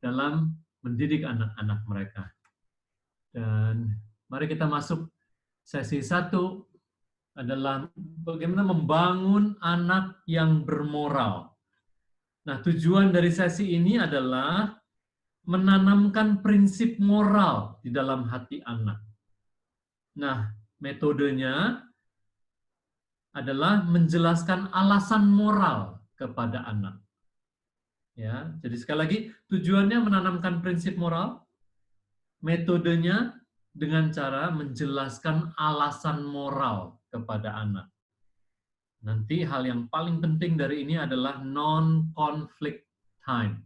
dalam mendidik anak-anak mereka. Dan mari kita masuk sesi 1 adalah bagaimana membangun anak yang bermoral. Nah, tujuan dari sesi ini adalah menanamkan prinsip moral di dalam hati anak. Nah, metodenya adalah menjelaskan alasan moral kepada anak. Ya, jadi sekali lagi tujuannya menanamkan prinsip moral, metodenya dengan cara menjelaskan alasan moral kepada anak. Nanti hal yang paling penting dari ini adalah non-conflict time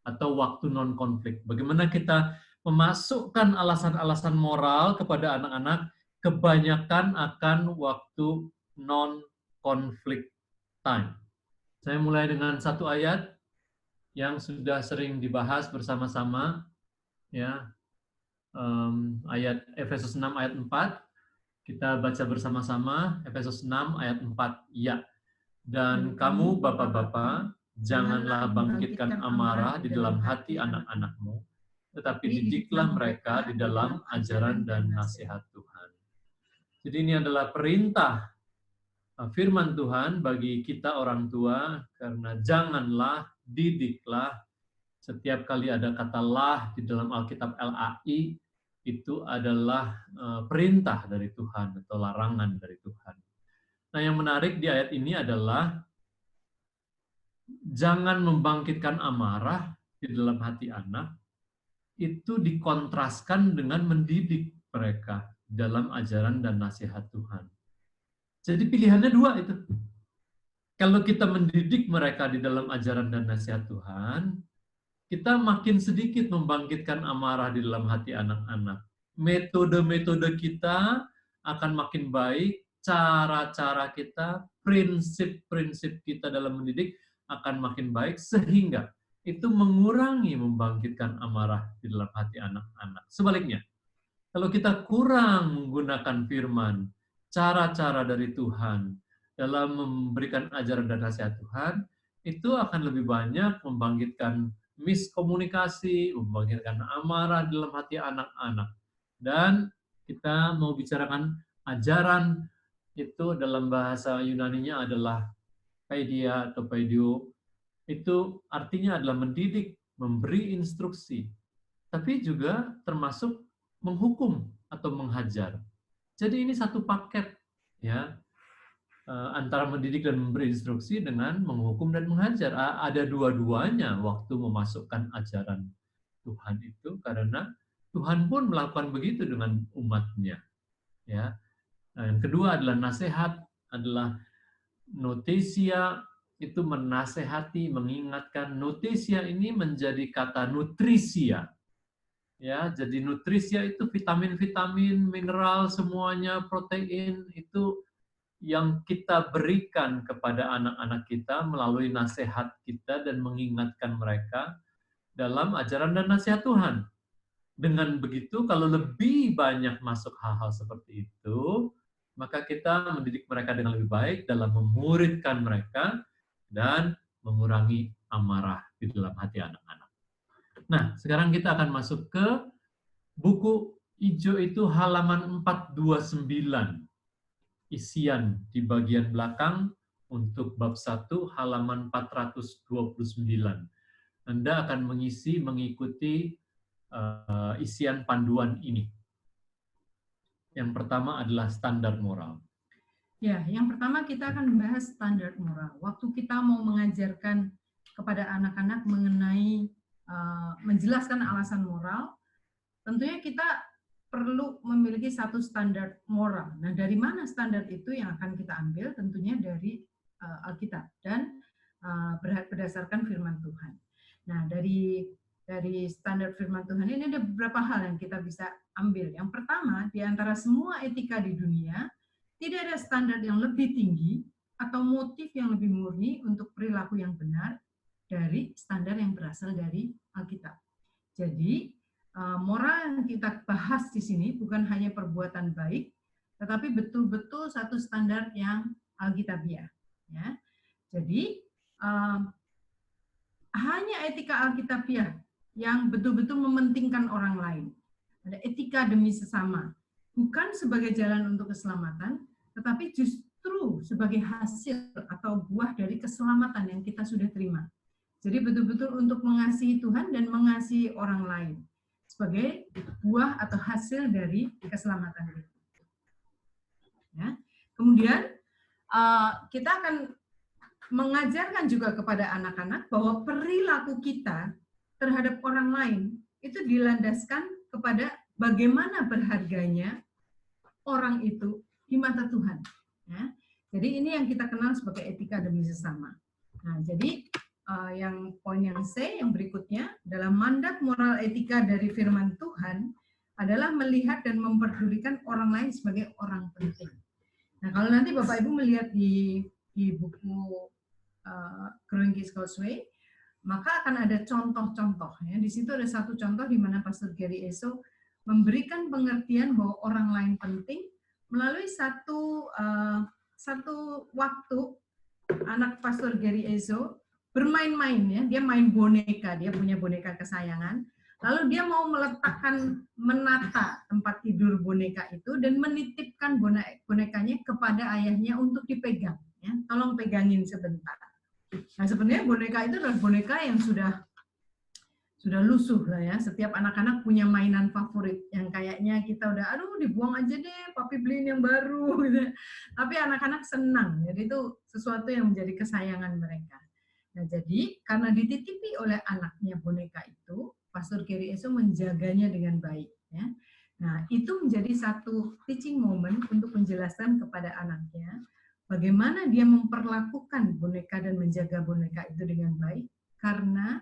atau waktu non-konflik. Bagaimana kita memasukkan alasan-alasan moral kepada anak-anak, kebanyakan akan waktu non-conflict time. Saya mulai dengan satu ayat yang sudah sering dibahas bersama-sama, ya, ayat Efesus 6 ayat 4. Kita baca bersama-sama Efesus 6 ayat 4. Ya. Dan kamu bapak-bapak, janganlah bangkitkan amarah di dalam hati anak-anakmu, tetapi didiklah mereka di dalam ajaran dan nasihat Tuhan. Jadi ini adalah perintah firman Tuhan bagi kita orang tua, karena janganlah, didiklah. Setiap kali ada kata lah di dalam Alkitab LAI, itu adalah perintah dari Tuhan atau larangan dari Tuhan. Nah, yang menarik di ayat ini adalah jangan membangkitkan amarah di dalam hati anak, itu dikontraskan dengan mendidik mereka dalam ajaran dan nasihat Tuhan. Jadi pilihannya dua itu. Kalau kita mendidik mereka di dalam ajaran dan nasihat Tuhan, kita makin sedikit membangkitkan amarah di dalam hati anak-anak. Metode-metode kita akan makin baik, cara-cara kita, prinsip-prinsip kita dalam mendidik akan makin baik, sehingga itu mengurangi membangkitkan amarah di dalam hati anak-anak. Sebaliknya, kalau kita kurang menggunakan firman, cara-cara dari Tuhan dalam memberikan ajaran dan nasihat Tuhan, itu akan lebih banyak membangkitkan miskomunikasi, membangkitkan amarah dalam hati anak-anak. Dan kita mau bicarakan ajaran, itu dalam bahasa Yunaninya adalah paidia atau paidio. Itu artinya adalah mendidik, memberi instruksi, tapi juga termasuk menghukum atau menghajar. Jadi ini satu paket, ya, antara mendidik dan memberi instruksi dengan menghukum dan menghajar. Ada dua-duanya waktu memasukkan ajaran Tuhan itu, karena Tuhan pun melakukan begitu dengan umatnya. Ya. Yang kedua adalah nasihat, adalah notesia, itu menasehati, mengingatkan. Notesia ini menjadi kata nutrisia. Ya, jadi nutrisia itu vitamin-vitamin, mineral semuanya, protein itu yang kita berikan kepada anak-anak kita melalui nasihat kita dan mengingatkan mereka dalam ajaran dan nasihat Tuhan. Dengan begitu, kalau lebih banyak masuk hal-hal seperti itu, maka kita mendidik mereka dengan lebih baik dalam memuridkan mereka dan mengurangi amarah di dalam hati anak-anak. Nah, sekarang kita akan masuk ke buku hijau itu halaman 429. Isian di bagian belakang untuk bab 1 halaman 429. Anda akan mengikuti isian panduan ini. Yang pertama adalah standar moral. Ya, yang pertama kita akan membahas standar moral. Waktu kita mau mengajarkan kepada anak-anak mengenai menjelaskan alasan moral, tentunya kita perlu memiliki satu standar moral. Nah, dari mana standar itu yang akan kita ambil? Tentunya dari Alkitab dan berdasarkan firman Tuhan. Nah, dari standar firman Tuhan ini ada beberapa hal yang kita bisa ambil. Yang pertama, di antara semua etika di dunia, tidak ada standar yang lebih tinggi atau motif yang lebih murni untuk perilaku yang benar dari standar yang berasal dari Alkitab. Jadi, moral yang kita bahas di sini bukan hanya perbuatan baik, tetapi betul-betul satu standar yang alkitabiah. Ya. Jadi, hanya etika Alkitabiah yang betul-betul mementingkan orang lain. Ada etika demi sesama, bukan sebagai jalan untuk keselamatan, tetapi justru sebagai hasil atau buah dari keselamatan yang kita sudah terima. Jadi betul-betul untuk mengasihi Tuhan dan mengasihi orang lain sebagai buah atau hasil dari keselamatan itu. Ya. Kemudian kita akan mengajarkan juga kepada anak-anak bahwa perilaku kita terhadap orang lain itu dilandaskan kepada bagaimana berharganya orang itu di mata Tuhan. Ya. Jadi ini yang kita kenal sebagai etika demi sesama. Nah, jadi yang poin yang C yang berikutnya dalam mandat moral etika dari firman Tuhan adalah melihat dan memperdulikan orang lain sebagai orang penting. Nah, kalau nanti Bapak Ibu melihat di buku Growing Kids God's Way, maka akan ada contoh-contoh. Ya. Di situ ada satu contoh di mana Pastor Gary Eso memberikan pengertian bahwa orang lain penting melalui satu waktu anak Pastor Gary Eso bermain-main, ya, dia main boneka, dia punya boneka kesayangan, lalu dia mau menata tempat tidur boneka itu dan menitipkan bonekanya kepada ayahnya untuk dipegang, ya, tolong pegangin sebentar. Nah, sebenarnya boneka itu adalah boneka yang sudah lusuh lah ya. Setiap anak-anak punya mainan favorit yang kayaknya kita udah, aduh dibuang aja deh, papi beliin yang baru gitu. Tapi anak-anak senang, jadi itu sesuatu yang menjadi kesayangan mereka. Nah, jadi karena dititipi oleh anaknya boneka itu, Pastor Gary Eso menjaganya dengan baik. Ya. Nah, itu menjadi satu teaching moment untuk menjelaskan kepada anaknya bagaimana dia memperlakukan boneka dan menjaga boneka itu dengan baik karena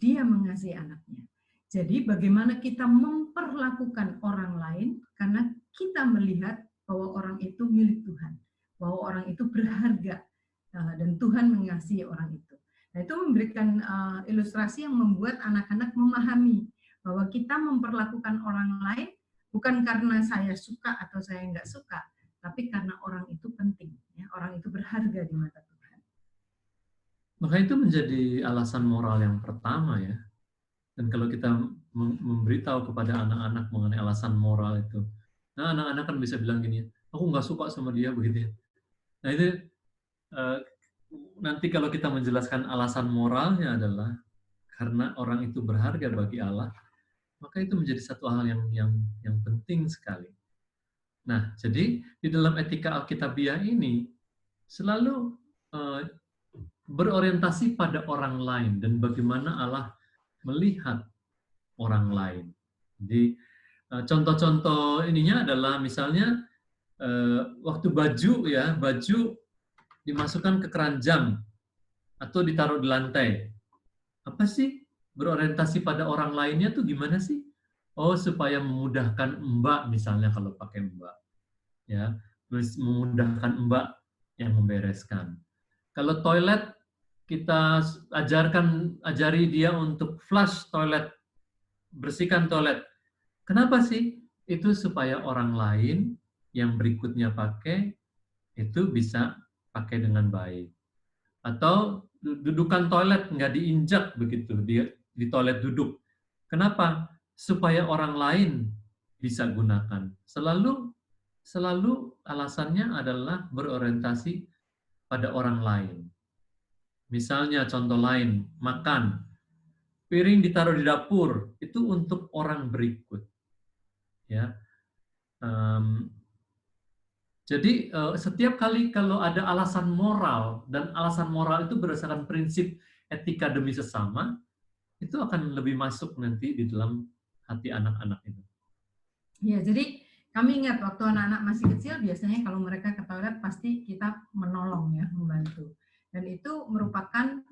dia mengasihi anaknya. Jadi bagaimana kita memperlakukan orang lain karena kita melihat bahwa orang itu milik Tuhan, bahwa orang itu berharga dan Tuhan mengasihi orang itu. Nah, itu memberikan ilustrasi yang membuat anak-anak memahami bahwa kita memperlakukan orang lain bukan karena saya suka atau saya nggak suka, tapi karena orang itu penting, ya, orang itu berharga di mata Tuhan. Maka itu menjadi alasan moral yang pertama ya. Dan kalau kita memberitahu kepada anak-anak mengenai alasan moral itu, nah anak-anak kan bisa bilang gini, aku nggak suka sama dia begitu ya. Nah itu nanti kalau kita menjelaskan alasan moralnya adalah karena orang itu berharga bagi Allah, maka itu menjadi satu hal yang penting sekali. Nah, jadi di dalam etika Alkitabiah ini selalu berorientasi pada orang lain dan bagaimana Allah melihat orang lain. Jadi contoh-contoh ininya adalah misalnya waktu baju dimasukkan ke keranjang atau ditaruh di lantai. Apa sih berorientasi pada orang lainnya tuh gimana sih? Oh, supaya memudahkan Mbak misalnya kalau pakai Mbak. Ya, memudahkan Mbak yang membereskan. Kalau toilet kita ajari dia untuk flush toilet, bersihkan toilet. Kenapa sih? Itu supaya orang lain yang berikutnya pakai itu bisa pakai dengan baik. Atau dudukan toilet nggak diinjak begitu di toilet duduk. Kenapa? Supaya orang lain bisa gunakan. Selalu alasannya adalah berorientasi pada orang lain. Misalnya contoh lain, makan. Piring ditaruh di dapur, itu untuk orang berikut. Ya. Jadi setiap kali kalau ada alasan moral, dan alasan moral itu berdasarkan prinsip etika demi sesama, itu akan lebih masuk nanti di dalam hati anak-anak itu. Ya, jadi kami ingat waktu anak-anak masih kecil, biasanya kalau mereka ke toilet pasti kita menolong ya, membantu. Dan itu merupakan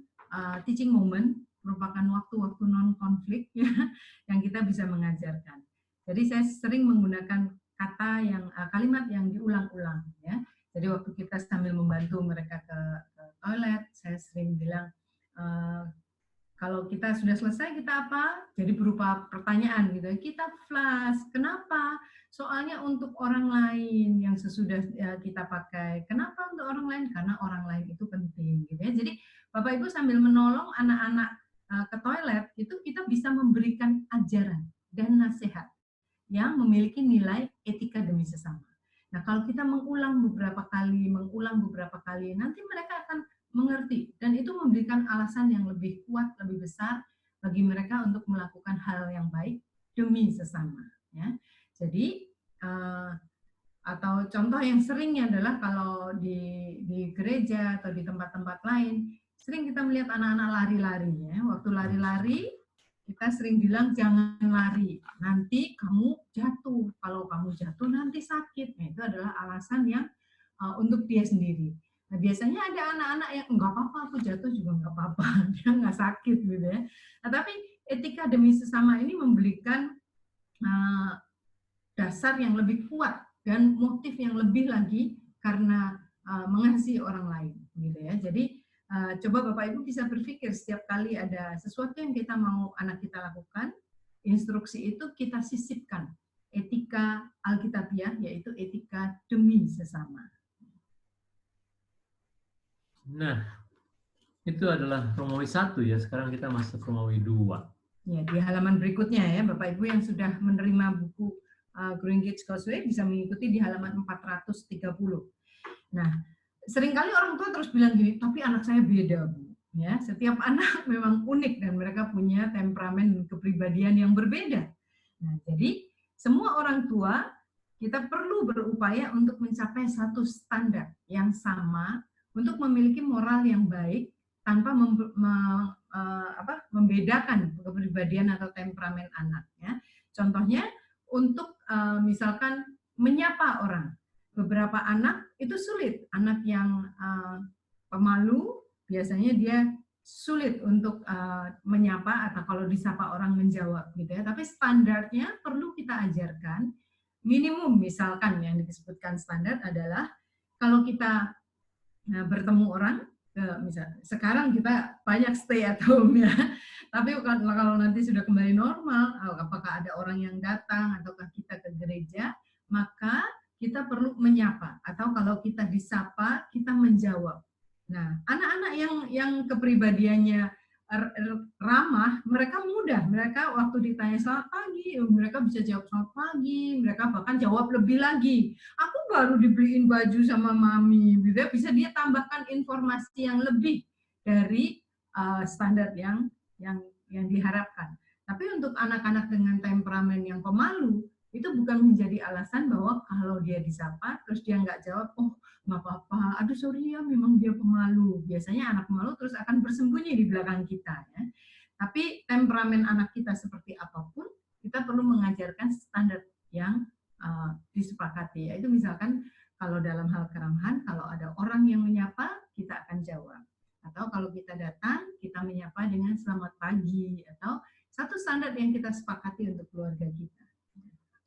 teaching moment, merupakan waktu-waktu non-konflik ya, yang kita bisa mengajarkan. Jadi saya sering menggunakan kalimat yang diulang-ulang ya. Jadi waktu kita sambil membantu mereka ke toilet, saya sering bilang kalau kita sudah selesai kita apa? Jadi berupa pertanyaan gitu. Kita flash. Kenapa? Soalnya untuk orang lain yang sesudah kita pakai. Kenapa untuk orang lain? Karena orang lain itu penting gitu ya. Jadi Bapak Ibu sambil menolong anak-anak ke toilet, itu kita bisa memberikan ajaran dan nasihat yang memiliki nilai etika demi sesama. Nah, kalau kita mengulang beberapa kali, nanti mereka akan mengerti dan itu memberikan alasan yang lebih kuat, lebih besar bagi mereka untuk melakukan hal yang baik demi sesama. Ya, jadi atau contoh yang seringnya adalah kalau di gereja atau di tempat-tempat lain, sering kita melihat anak-anak lari-lari. Ya. Waktu lari-lari, kita sering bilang jangan lari, nanti kamu jatuh. Kalau kamu jatuh nanti sakit. Nah, itu adalah alasan yang untuk dia sendiri. Nah, biasanya ada anak-anak yang enggak apa-apa, aku jatuh juga enggak apa-apa, dia enggak sakit gitu ya. Nah, tapi etika demi sesama ini memberikan dasar yang lebih kuat dan motif yang lebih lagi karena mengasihi orang lain, gitu ya. Jadi coba Bapak Ibu bisa berpikir setiap kali ada sesuatu yang kita mau anak kita lakukan, instruksi itu kita sisipkan etika Alkitabiah, yaitu etika demi sesama. Nah, itu adalah Romawi 1 ya. Sekarang kita masuk Romawi 2. Ya, di halaman berikutnya ya, Bapak Ibu yang sudah menerima buku Growing Kids Causeway bisa mengikuti di halaman 430. Nah, seringkali orang tua terus bilang gini, tapi anak saya beda, Bu. Ya, setiap anak memang unik dan mereka punya temperamen dan kepribadian yang berbeda. Nah, jadi semua orang tua kita perlu berupaya untuk mencapai satu standar yang sama untuk memiliki moral yang baik tanpa membedakan kepribadian atau temperamen anak. Ya. Contohnya untuk misalkan menyapa orang. Beberapa anak itu sulit. Anak yang pemalu biasanya dia sulit untuk menyapa atau kalau disapa orang menjawab gitu ya. Tapi standarnya perlu kita ajarkan. Minimum misalkan yang disebutkan standar adalah kalau kita bertemu orang, misalnya sekarang kita banyak stay at home ya. Tapi kalau nanti sudah kembali normal, apakah ada orang yang datang ataukah kita ke gereja, maka kita perlu menyapa atau kalau kita disapa kita menjawab. Nah, anak-anak yang kepribadiannya ramah, mereka mudah. Mereka waktu ditanya selamat pagi, mereka bisa jawab selamat pagi, mereka bahkan jawab lebih lagi. Aku baru dibeliin baju sama mami, bisa dia tambahkan informasi yang lebih dari standar yang diharapkan. Tapi untuk anak-anak dengan temperamen yang pemalu, itu bukan menjadi alasan bahwa kalau dia disapa, terus dia nggak jawab, oh nggak apa-apa, aduh sorry ya memang dia pemalu. Biasanya anak pemalu terus akan bersembunyi di belakang kita. Ya. Tapi temperamen anak kita seperti apapun, kita perlu mengajarkan standar yang disepakati. Yaitu misalkan kalau dalam hal keramahan, kalau ada orang yang menyapa, kita akan jawab. Atau kalau kita datang, kita menyapa dengan selamat pagi. Atau satu standar yang kita sepakati untuk keluarga kita.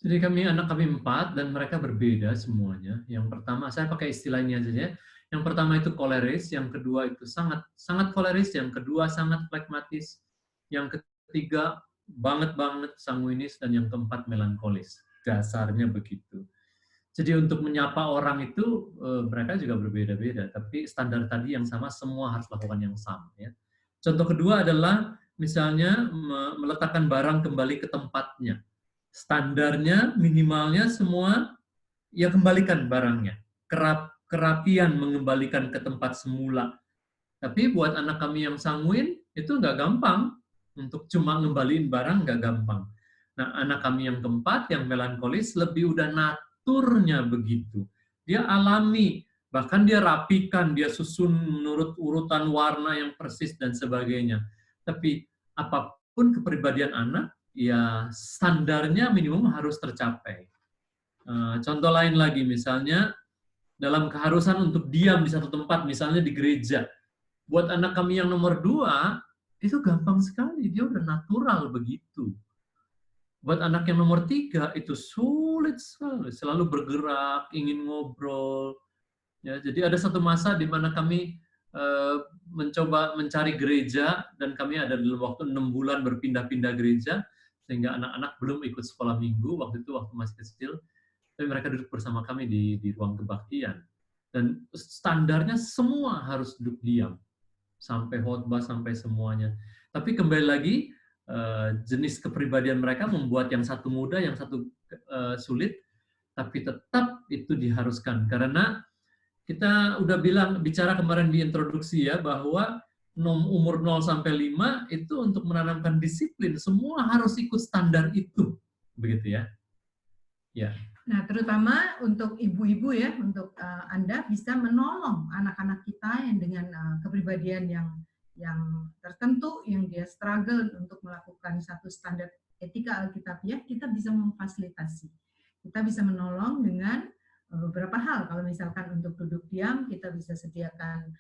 Jadi anak kami 4 dan mereka berbeda semuanya. Yang pertama, saya pakai istilah ini aja ya. Yang pertama itu koleris, yang kedua itu sangat koleris, yang kedua sangat pragmatis, yang ketiga banget sanguinis, dan yang keempat melankolis. Dasarnya begitu. Jadi untuk menyapa orang itu mereka juga berbeda-beda, tapi standar tadi yang sama, semua harus lakukan yang sama. Ya. Contoh kedua adalah misalnya meletakkan barang kembali ke tempatnya. Standarnya minimalnya semua ya kembalikan barangnya. Kerapian mengembalikan ke tempat semula. Tapi buat anak kami yang sanguin itu nggak gampang. Untuk cuma ngembaliin barang nggak gampang. Nah, anak kami yang keempat, yang melankolis, lebih udah naturnya begitu. Dia alami, bahkan dia rapikan, dia susun menurut urutan warna yang persis dan sebagainya. Tapi apapun kepribadian anak, ya standarnya minimum harus tercapai. Contoh lain lagi, misalnya dalam keharusan untuk diam di satu tempat, misalnya di gereja. Buat anak kami yang nomor 2, itu gampang sekali, dia udah natural begitu. Buat anak yang nomor 3, itu sulit sekali, selalu bergerak, ingin ngobrol. Ya, jadi ada satu masa di mana kami mencoba mencari gereja, dan kami ada dalam waktu 6 bulan berpindah-pindah gereja, sehingga anak-anak belum ikut sekolah minggu, waktu itu waktu masih kecil, tapi mereka duduk bersama kami di ruang kebaktian. Dan standarnya semua harus duduk diam. sampai khotbah, sampai semuanya. Tapi kembali lagi, jenis kepribadian mereka membuat yang satu mudah, yang satu sulit, tapi tetap itu diharuskan. Karena kita udah bicara kemarin di introduksi ya, bahwa umur 0 sampai 5 itu untuk menanamkan disiplin, semua harus ikut standar itu. Begitu ya. Ya. Nah, terutama untuk ibu-ibu ya, untuk Anda bisa menolong anak-anak kita yang dengan kepribadian yang tertentu, yang dia struggle untuk melakukan satu standar etika Alkitabiah, kita bisa memfasilitasi. Kita bisa menolong dengan beberapa hal. Kalau misalkan untuk duduk diam, kita bisa sediakan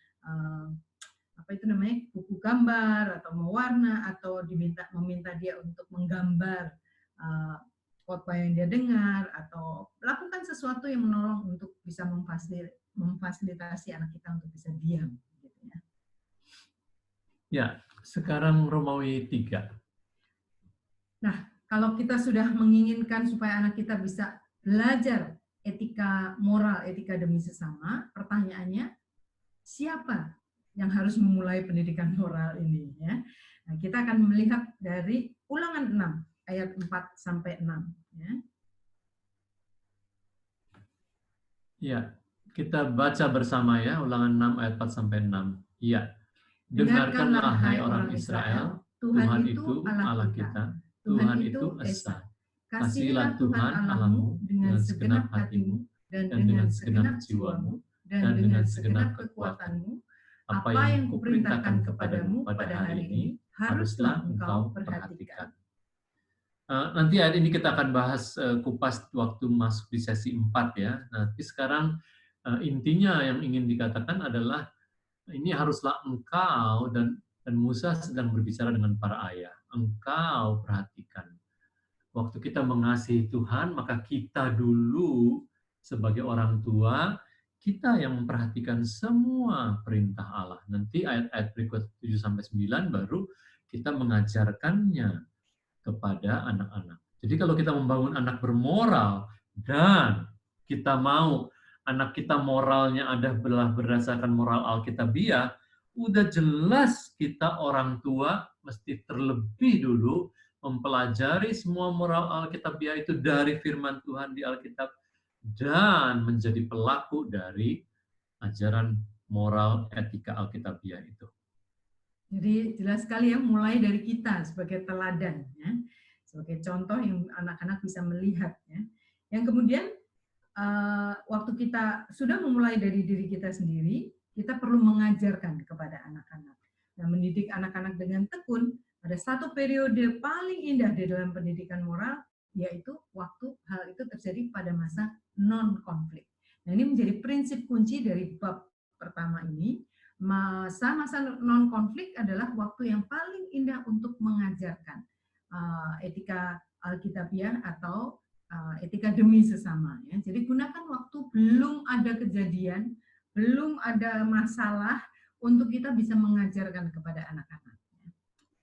apa itu namanya, buku gambar atau mewarna, atau meminta dia untuk menggambar khotbah yang dia dengar, atau lakukan sesuatu yang menolong untuk bisa memfasilitasi anak kita untuk bisa diam. Gitu ya. Ya, sekarang Romawi 3. Nah, kalau kita sudah menginginkan supaya anak kita bisa belajar etika moral, etika demi sesama, pertanyaannya, siapa yang harus memulai pendidikan moral ini? Ya? Nah, kita akan melihat dari Ulangan 6, ayat 4-6. Ya. Ya, kita baca bersama ya, Ulangan 6 ayat 4-6. Ya. Dengarkanlah hai orang Israel, Tuhan itu Allah kita, Tuhan itu Esa. Kasihilah Tuhan Allahmu dengan segenap hatimu, dan dengan segenap jiwamu, dan dengan segenap kekuatanmu. Apa yang kuperintahkan kepadamu pada hari ini, haruslah engkau perhatikan. Nanti ayat ini kita akan bahas kupas waktu masuk di sesi 4 ya. Nanti sekarang intinya yang ingin dikatakan adalah ini haruslah engkau, dan Musa sedang berbicara dengan para ayah. Engkau perhatikan. Waktu kita mengasihi Tuhan, maka kita dulu sebagai orang tua, kita yang memperhatikan semua perintah Allah. Nanti ayat-ayat berikut 7-9 baru kita mengajarkannya kepada anak-anak. Jadi kalau kita membangun anak bermoral dan kita mau anak kita moralnya adalah berdasarkan moral Alkitabiah, udah jelas kita orang tua mesti terlebih dulu mempelajari semua moral Alkitabiah itu dari firman Tuhan di Alkitab dan menjadi pelaku dari ajaran moral etika Alkitabiah itu. Jadi jelas sekali ya, mulai dari kita sebagai teladan, ya, sebagai contoh yang anak-anak bisa melihat. Ya. Yang kemudian waktu kita sudah memulai dari diri kita sendiri, kita perlu mengajarkan kepada anak-anak. Nah, mendidik anak-anak dengan tekun, ada satu periode paling indah di dalam pendidikan moral, yaitu waktu hal itu terjadi pada masa non-konflik. Nah, ini menjadi prinsip kunci dari bab pertama ini. Masa-masa non-konflik adalah waktu yang paling indah untuk mengajarkan etika Alkitabiah atau etika demi sesama. Ya. Jadi gunakan waktu belum ada kejadian, belum ada masalah untuk kita bisa mengajarkan kepada anak-anak.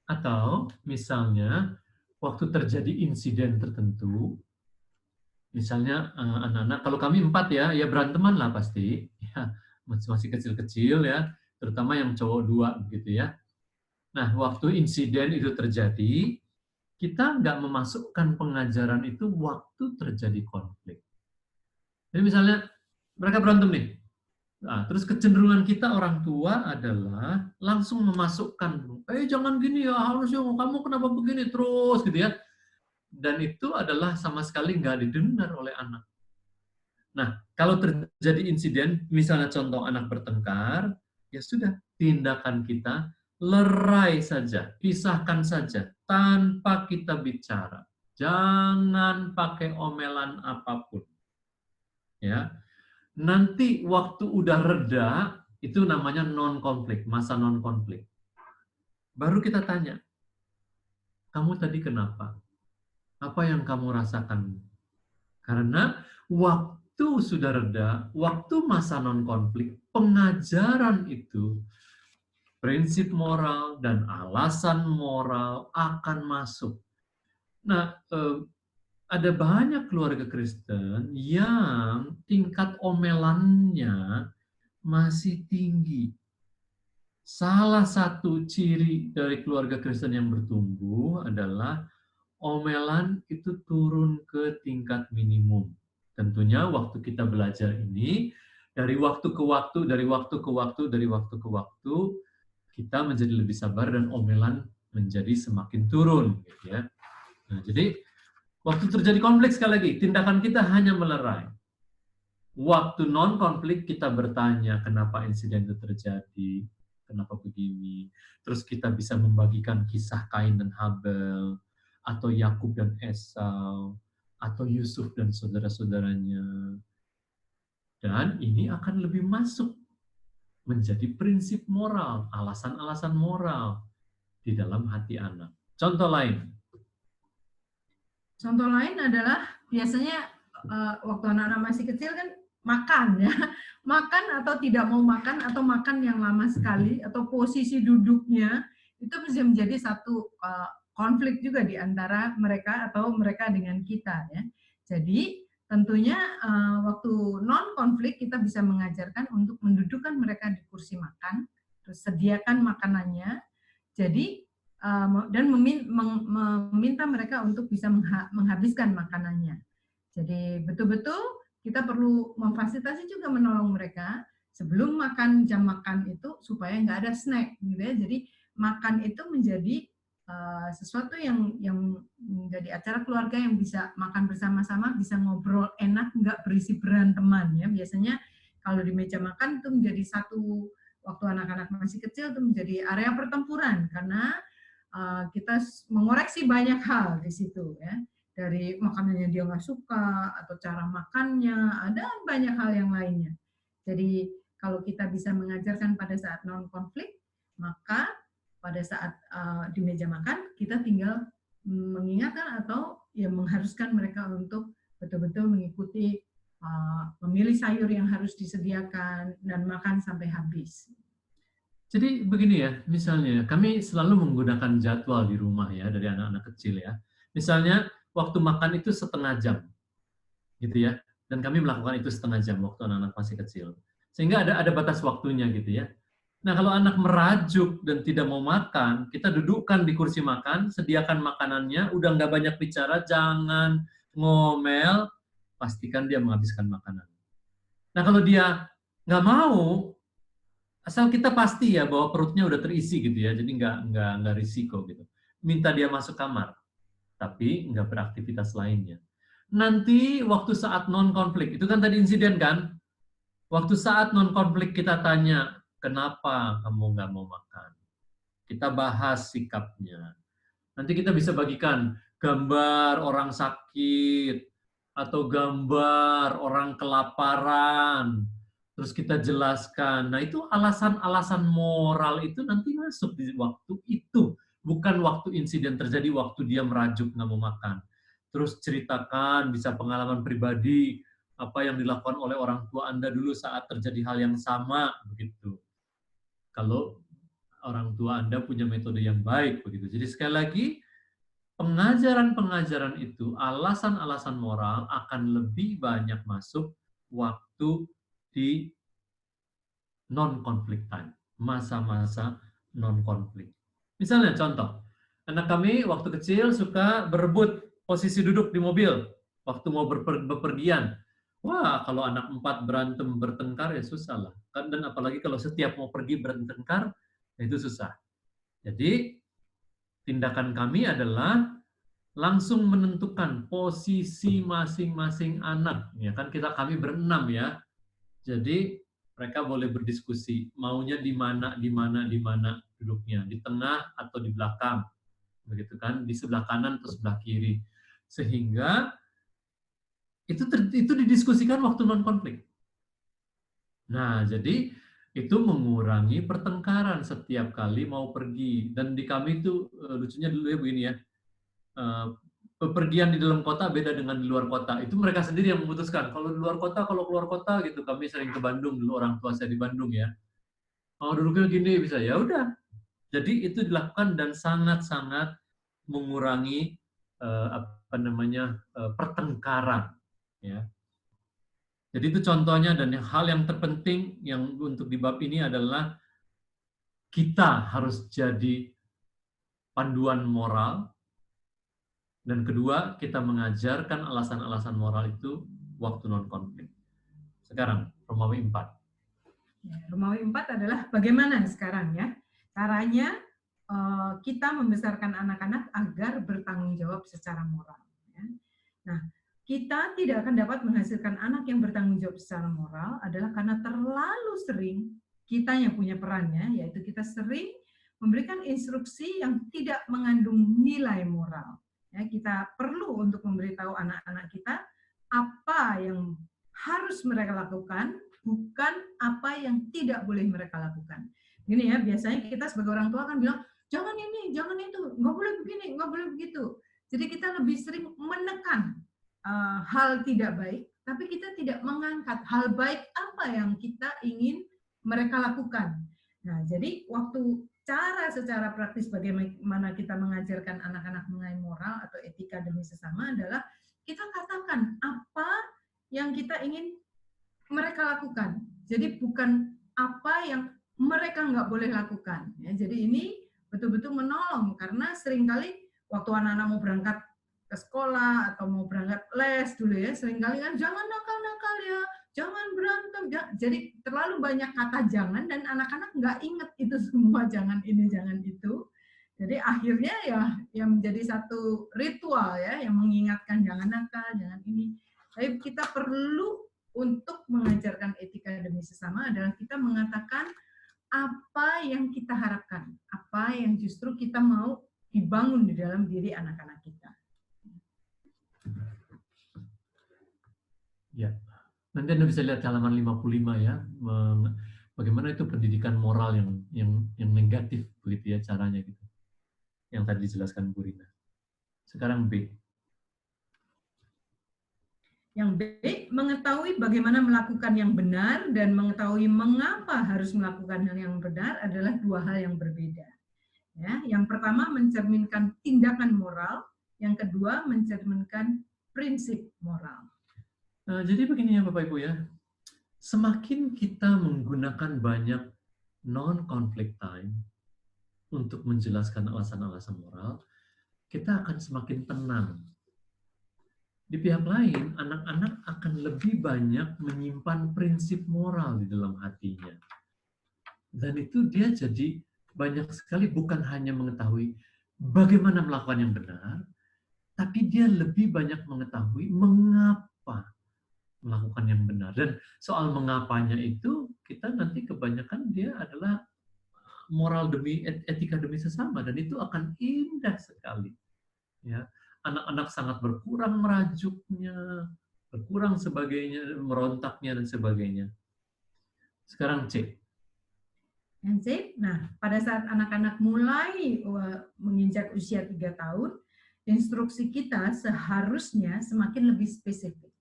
Atau misalnya waktu terjadi insiden tertentu, misalnya anak-anak, kalau kami 4 ya beranteman lah pasti, ya masih kecil-kecil ya, terutama yang cowok 2 begitu ya. Nah, waktu insiden itu terjadi, kita nggak memasukkan pengajaran itu waktu terjadi konflik. Jadi misalnya mereka berantem nih, nah, terus kecenderungan kita orang tua adalah langsung memasukkan, jangan gini ya, harusnya kamu kenapa begini terus gitu ya. Dan itu adalah sama sekali nggak didengar oleh anak. Nah, kalau terjadi insiden, misalnya contoh anak bertengkar, ya sudah, tindakan kita lerai saja, pisahkan saja, tanpa kita bicara. Jangan pakai omelan apapun. Ya, nanti waktu udah reda, itu namanya non-konflik, masa non-konflik. Baru kita tanya, kamu tadi kenapa? Apa yang kamu rasakan? Karena waktu sudah reda, waktu masa non-konflik, pengajaran itu, prinsip moral dan alasan moral akan masuk. Nah, ada banyak keluarga Kristen yang tingkat omelannya masih tinggi. salah satu ciri dari keluarga Kristen yang bertumbuh adalah omelan itu turun ke tingkat minimum. Tentunya waktu kita belajar ini, dari waktu ke waktu, dari waktu ke waktu, dari waktu ke waktu, kita menjadi lebih sabar dan omelan menjadi semakin turun. Gitu ya. Nah, jadi waktu terjadi konflik sekali lagi, tindakan kita hanya melerai. Waktu non-konflik kita bertanya kenapa insiden itu terjadi, kenapa begini. Terus kita bisa membagikan kisah Kain dan Habel, atau Yakub dan Esau, atau Yusuf dan saudara-saudaranya. Dan ini akan lebih masuk menjadi prinsip moral, alasan-alasan moral di dalam hati anak. Contoh lain. Contoh lain adalah biasanya waktu anak-anak masih kecil kan makan ya, makan atau tidak mau makan atau makan yang lama sekali atau posisi duduknya itu bisa menjadi satu konflik juga di antara mereka atau mereka dengan kita ya. Jadi tentunya waktu non konflik kita bisa mengajarkan untuk mendudukkan mereka di kursi makan, terus sediakan makanannya. Jadi dan meminta mereka untuk bisa menghabiskan makanannya. Jadi betul-betul kita perlu memfasilitasi juga menolong mereka sebelum makan jam makan itu supaya nggak ada snack gitu ya. Jadi makan itu menjadi sesuatu yang menjadi acara keluarga yang bisa makan bersama-sama, bisa ngobrol enak, nggak berisi beranteman ya. Biasanya kalau di meja makan itu menjadi satu waktu anak-anak masih kecil itu menjadi area pertempuran karena kita mengoreksi banyak hal di situ ya, dari makanannya dia nggak suka atau cara makannya, ada banyak hal yang lainnya. Jadi kalau kita bisa mengajarkan pada saat non konflik, maka pada saat di meja makan kita tinggal mengingatkan atau ya mengharuskan mereka untuk betul-betul mengikuti memilih sayur yang harus disediakan dan makan sampai habis. Jadi begini ya, misalnya kami selalu menggunakan jadwal di rumah ya dari anak-anak kecil ya. Misalnya waktu makan itu setengah jam, gitu ya. Dan kami melakukan itu setengah jam waktu anak-anak masih kecil. Sehingga ada batas waktunya gitu ya. Nah kalau anak merajuk dan tidak mau makan, kita dudukkan di kursi makan, sediakan makanannya, udah nggak banyak bicara, jangan ngomel, pastikan dia menghabiskan makanan. Nah kalau dia nggak mau, asal kita pasti ya bahwa perutnya udah terisi gitu ya, jadi nggak risiko gitu. Minta dia masuk kamar, tapi nggak beraktivitas lainnya. Nanti waktu saat non konflik itu kan tadi insiden kan, waktu saat non konflik kita tanya kenapa kamu nggak mau makan, kita bahas sikapnya. Nanti kita bisa bagikan gambar orang sakit atau gambar orang kelaparan. Terus kita jelaskan. Nah, itu alasan-alasan moral itu nanti masuk di waktu itu. Bukan waktu insiden terjadi, waktu dia merajuk nggak mau makan. Terus ceritakan, bisa pengalaman pribadi, apa yang dilakukan oleh orang tua Anda dulu saat terjadi hal yang sama, begitu. Kalau orang tua Anda punya metode yang baik, begitu. Jadi sekali lagi, pengajaran-pengajaran itu, alasan-alasan moral akan lebih banyak masuk waktu di non-konflik time, masa-masa non-konflik. Misalnya contoh, anak kami waktu kecil suka berebut posisi duduk di mobil waktu mau bepergian. Wah, kalau anak 4 berantem bertengkar ya susah lah. Dan apalagi kalau setiap mau pergi bertengkar, ya itu susah. Jadi, tindakan kami adalah langsung menentukan posisi masing-masing anak. Ya kan kami berenam ya. Jadi mereka boleh berdiskusi maunya di mana, di mana, di mana duduknya, di tengah atau di belakang. Begitu kan, di sebelah kanan atau sebelah kiri. Sehingga itu didiskusikan waktu non konflik. Nah, jadi itu mengurangi pertengkaran setiap kali mau pergi. Dan di kami itu lucunya dulu ya begini ya. Bepergian di dalam kota beda dengan di luar kota. Itu mereka sendiri yang memutuskan. Kalau di luar kota, kalau keluar kota gitu. Kami sering ke Bandung dulu, orang tua saya di Bandung ya. Mau duduknya gini bisa, ya udah. Jadi itu dilakukan dan sangat-sangat mengurangi pertengkaran. Ya. Jadi itu contohnya dan hal yang terpenting yang untuk di bab ini adalah kita harus jadi panduan moral, dan kedua, kita mengajarkan alasan-alasan moral itu waktu non-konflik. Sekarang, Romawi 4. Romawi 4 adalah bagaimana sekarang ya caranya kita membesarkan anak-anak agar bertanggung jawab secara moral. Ya. Nah, kita tidak akan dapat menghasilkan anak yang bertanggung jawab secara moral adalah karena terlalu sering kita yang punya perannya, yaitu kita sering memberikan instruksi yang tidak mengandung nilai moral. Ya, kita perlu untuk memberitahu anak-anak kita apa yang harus mereka lakukan, bukan apa yang tidak boleh mereka lakukan. Gini ya, biasanya kita sebagai orang tua kan bilang, jangan ini, jangan itu, nggak boleh begini, nggak boleh begitu. Jadi kita lebih sering menekan hal tidak baik, tapi kita tidak mengangkat hal baik apa yang kita ingin mereka lakukan. Nah, jadi waktu cara secara praktis bagaimana kita mengajarkan anak-anak mengenai moral atau etika demi sesama adalah kita katakan apa yang kita ingin mereka lakukan. Jadi bukan apa yang mereka nggak boleh lakukan. Ya, jadi ini betul-betul menolong karena seringkali waktu anak-anak mau berangkat ke sekolah atau mau berangkat les dulu ya, seringkali kan jangan nakal-nakal ya, jangan berantem. Jadi terlalu banyak kata jangan dan anak-anak nggak inget itu semua jangan ini, jangan itu. Jadi akhirnya ya yang menjadi satu ritual ya yang mengingatkan jangan nakal, jangan ini. Tapi kita perlu untuk mengajarkan etika demi sesama adalah kita mengatakan apa yang kita harapkan, apa yang justru kita mau dibangun di dalam diri anak-anak kita. Ya, nanti Anda bisa lihat halaman 55 ya, bagaimana itu pendidikan moral yang negatif begitu ya caranya gitu. Yang tadi dijelaskan Bu Rina. Sekarang B. Yang B, mengetahui bagaimana melakukan yang benar dan mengetahui mengapa harus melakukan hal yang benar adalah dua hal yang berbeda. Ya, yang pertama mencerminkan tindakan moral, yang kedua mencerminkan prinsip moral. Jadi begini ya Bapak Ibu ya, semakin kita menggunakan banyak non-conflict time untuk menjelaskan alasan-alasan moral, kita akan semakin tenang. Di pihak lain, anak-anak akan lebih banyak menyimpan prinsip moral di dalam hatinya. Dan itu dia jadi banyak sekali bukan hanya mengetahui bagaimana melakukan yang benar, tapi dia lebih banyak mengetahui mengapa melakukan yang benar. Dan soal mengapanya itu, kita nanti kebanyakan dia adalah moral demi etika demi sesama, dan itu akan indah sekali. Ya. Anak-anak sangat berkurang merajuknya, berkurang sebagainya, merontaknya, dan sebagainya. Sekarang C. Yang C, nah pada saat anak-anak mulai menginjak usia 3 tahun, instruksi kita seharusnya semakin lebih spesifik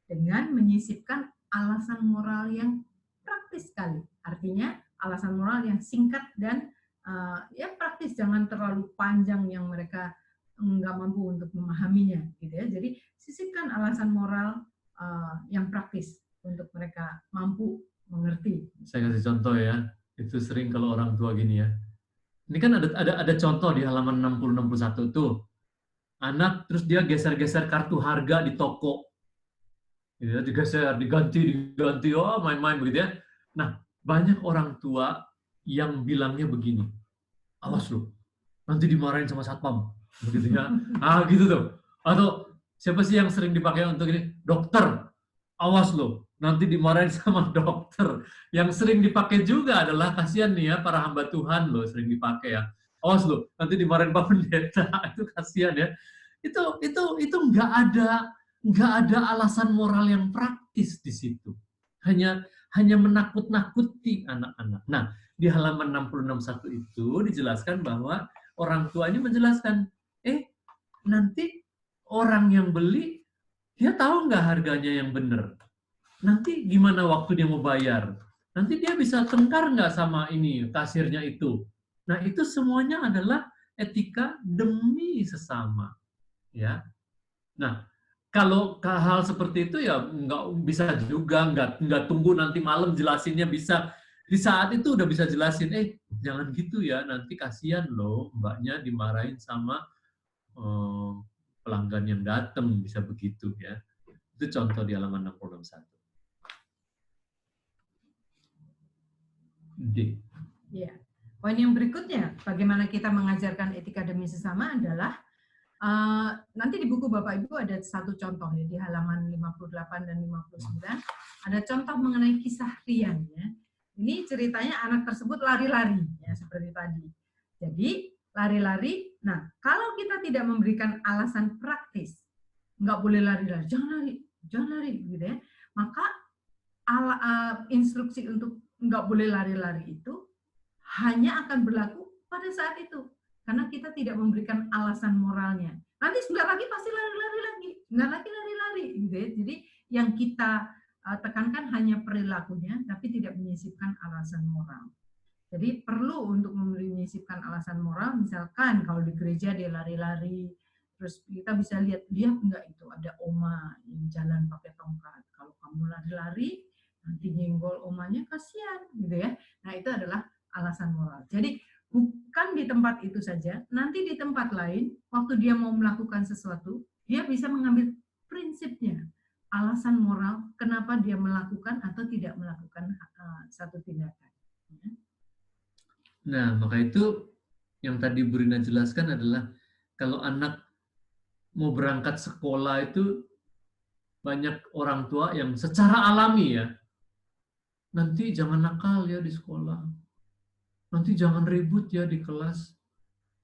dengan menyisipkan alasan moral yang praktis sekali. Artinya alasan moral yang singkat dan ya praktis, jangan terlalu panjang yang mereka nggak mampu untuk memahaminya, gitu ya. Jadi sisipkan alasan moral yang praktis untuk mereka mampu mengerti. Saya kasih contoh ya, itu sering kalau orang tua gini ya. Ini kan ada contoh di halaman 60-61 tuh. Anak terus dia geser-geser kartu harga di toko. Ya, digeser, diganti, oh main-main begitu ya. Nah, banyak orang tua yang bilangnya begini, awas lu, nanti dimarahin sama satpam. Begitu ya. Gitu tuh. Atau siapa sih yang sering dipakai untuk ini? Dokter. Awas lo, nanti dimarahin sama dokter. Yang sering dipakai juga adalah kasihan nih ya para hamba Tuhan lo sering dipakai ya. Awas lo, nanti dimarahin Pak Pendeta. Itu kasihan ya. Itu nggak ada alasan moral yang praktis di situ. Hanya menakut-nakuti anak-anak. Nah, di halaman 66.1 itu dijelaskan bahwa orang tuanya menjelaskan, nanti orang yang beli, dia tahu nggak harganya yang benar? Nanti gimana waktu dia mau bayar? Nanti dia bisa tengkar nggak sama ini kasirnya itu? Nah, itu semuanya adalah etika demi sesama. Ya. Nah, kalau hal seperti itu ya nggak bisa juga, nggak tunggu nanti malam jelasinnya, bisa di saat itu udah bisa jelasin, jangan gitu ya, nanti kasihan loh mbaknya dimarahin sama eh, pelanggan yang datang, bisa begitu ya. Itu contoh di halaman 61. D. Ya. Poin yang berikutnya, bagaimana kita mengajarkan etika demi sesama adalah nanti di buku Bapak Ibu ada satu contoh ya, di halaman 58 dan 59 ada contoh mengenai kisah Rian ya. Ini ceritanya anak tersebut lari-lari ya seperti tadi. Jadi lari-lari. Nah, kalau kita tidak memberikan alasan praktis, nggak boleh lari-lari, jangan lari gitu ya. Maka instruksi untuk nggak boleh lari-lari itu hanya akan berlaku pada saat itu. Karena kita tidak memberikan alasan moralnya. Nanti sebentar lagi pasti lari-lari lagi. Sebentar lagi lari-lari. Gitu ya. Jadi yang kita tekankan hanya perilakunya, tapi tidak menyisipkan alasan moral. Jadi perlu untuk menyisipkan alasan moral, misalkan kalau di gereja dia lari-lari, terus kita bisa lihat enggak itu ada oma yang jalan pakai tongkat. Kalau kamu lari-lari, nanti nyenggol omanya, kasihan gitu ya. Nah itu adalah alasan moral. Jadi bukan di tempat itu saja, nanti di tempat lain, waktu dia mau melakukan sesuatu, dia bisa mengambil prinsipnya, alasan moral kenapa dia melakukan atau tidak melakukan satu tindakan. Nah, maka itu yang tadi Bu Rina jelaskan adalah kalau anak mau berangkat sekolah itu banyak orang tua yang secara alami ya, nanti jangan nakal ya di sekolah, nanti jangan ribut ya di kelas.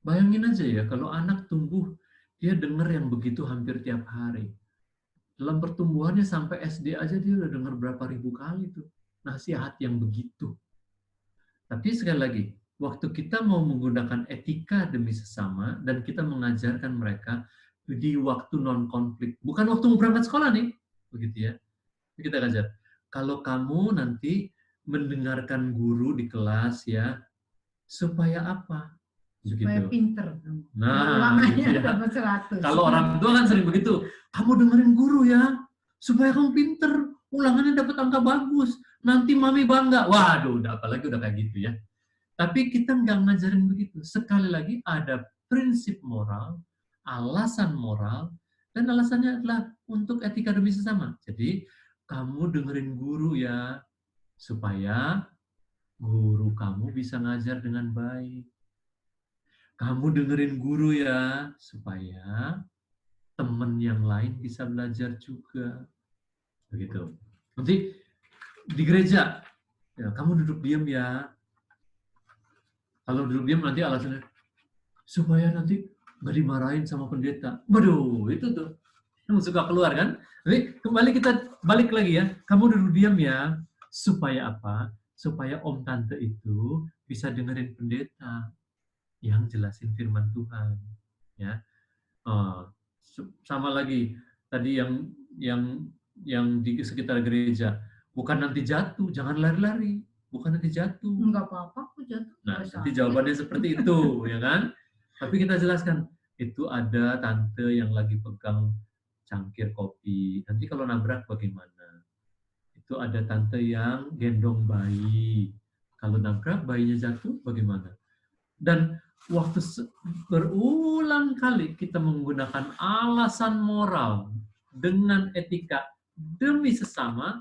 Bayangin aja ya, kalau anak tumbuh, dia dengar yang begitu hampir tiap hari. Dalam pertumbuhannya sampai SD aja dia udah dengar berapa ribu kali tuh nasihat yang begitu. Tapi sekali lagi, waktu kita mau menggunakan etika demi sesama dan kita mengajarkan mereka di waktu non-konflik, bukan waktu mau berangkat sekolah nih, begitu ya. Kita ajar, kalau kamu nanti mendengarkan guru di kelas ya, supaya apa? Supaya Begitu. pinter. Nah, gitu ya. Dapat 100. Kalau orang tua kan sering begitu, kamu dengerin guru ya, supaya kamu pinter, ulangannya dapat angka bagus, nanti mami bangga. Waduh, apalagi udah kayak gitu ya. Tapi kita nggak ngajarin begitu. Sekali lagi ada prinsip moral, alasan moral, dan alasannya adalah untuk etika demi sesama. Jadi, kamu dengerin guru ya, supaya guru kamu bisa ngajar dengan baik. Kamu dengerin guru ya, supaya teman yang lain bisa belajar juga. Begitu. Nanti di gereja, ya, kamu duduk diam ya. Kalau duduk diam nanti alasannya, supaya nanti nggak dimarahin sama pendeta. Waduh, itu tuh. Kamu suka keluar kan? Jadi kembali kita balik lagi ya. Kamu duduk diam ya. Supaya apa? Supaya om tante itu bisa dengerin pendeta yang jelasin firman Tuhan. Ya. Sama lagi tadi yang di sekitar gereja. Bukan nanti jatuh, jangan lari-lari. Bukan nanti jatuh. Enggak apa-apa, aku jatuh. Nah, nanti jawabannya seperti itu, ya kan? Tapi kita jelaskan, itu ada tante yang lagi pegang cangkir kopi. Nanti kalau nabrak bagaimana? Itu ada tante yang gendong bayi. Kalau nabrak bayinya jatuh bagaimana? Dan waktu berulang kali kita menggunakan alasan moral dengan etika demi sesama,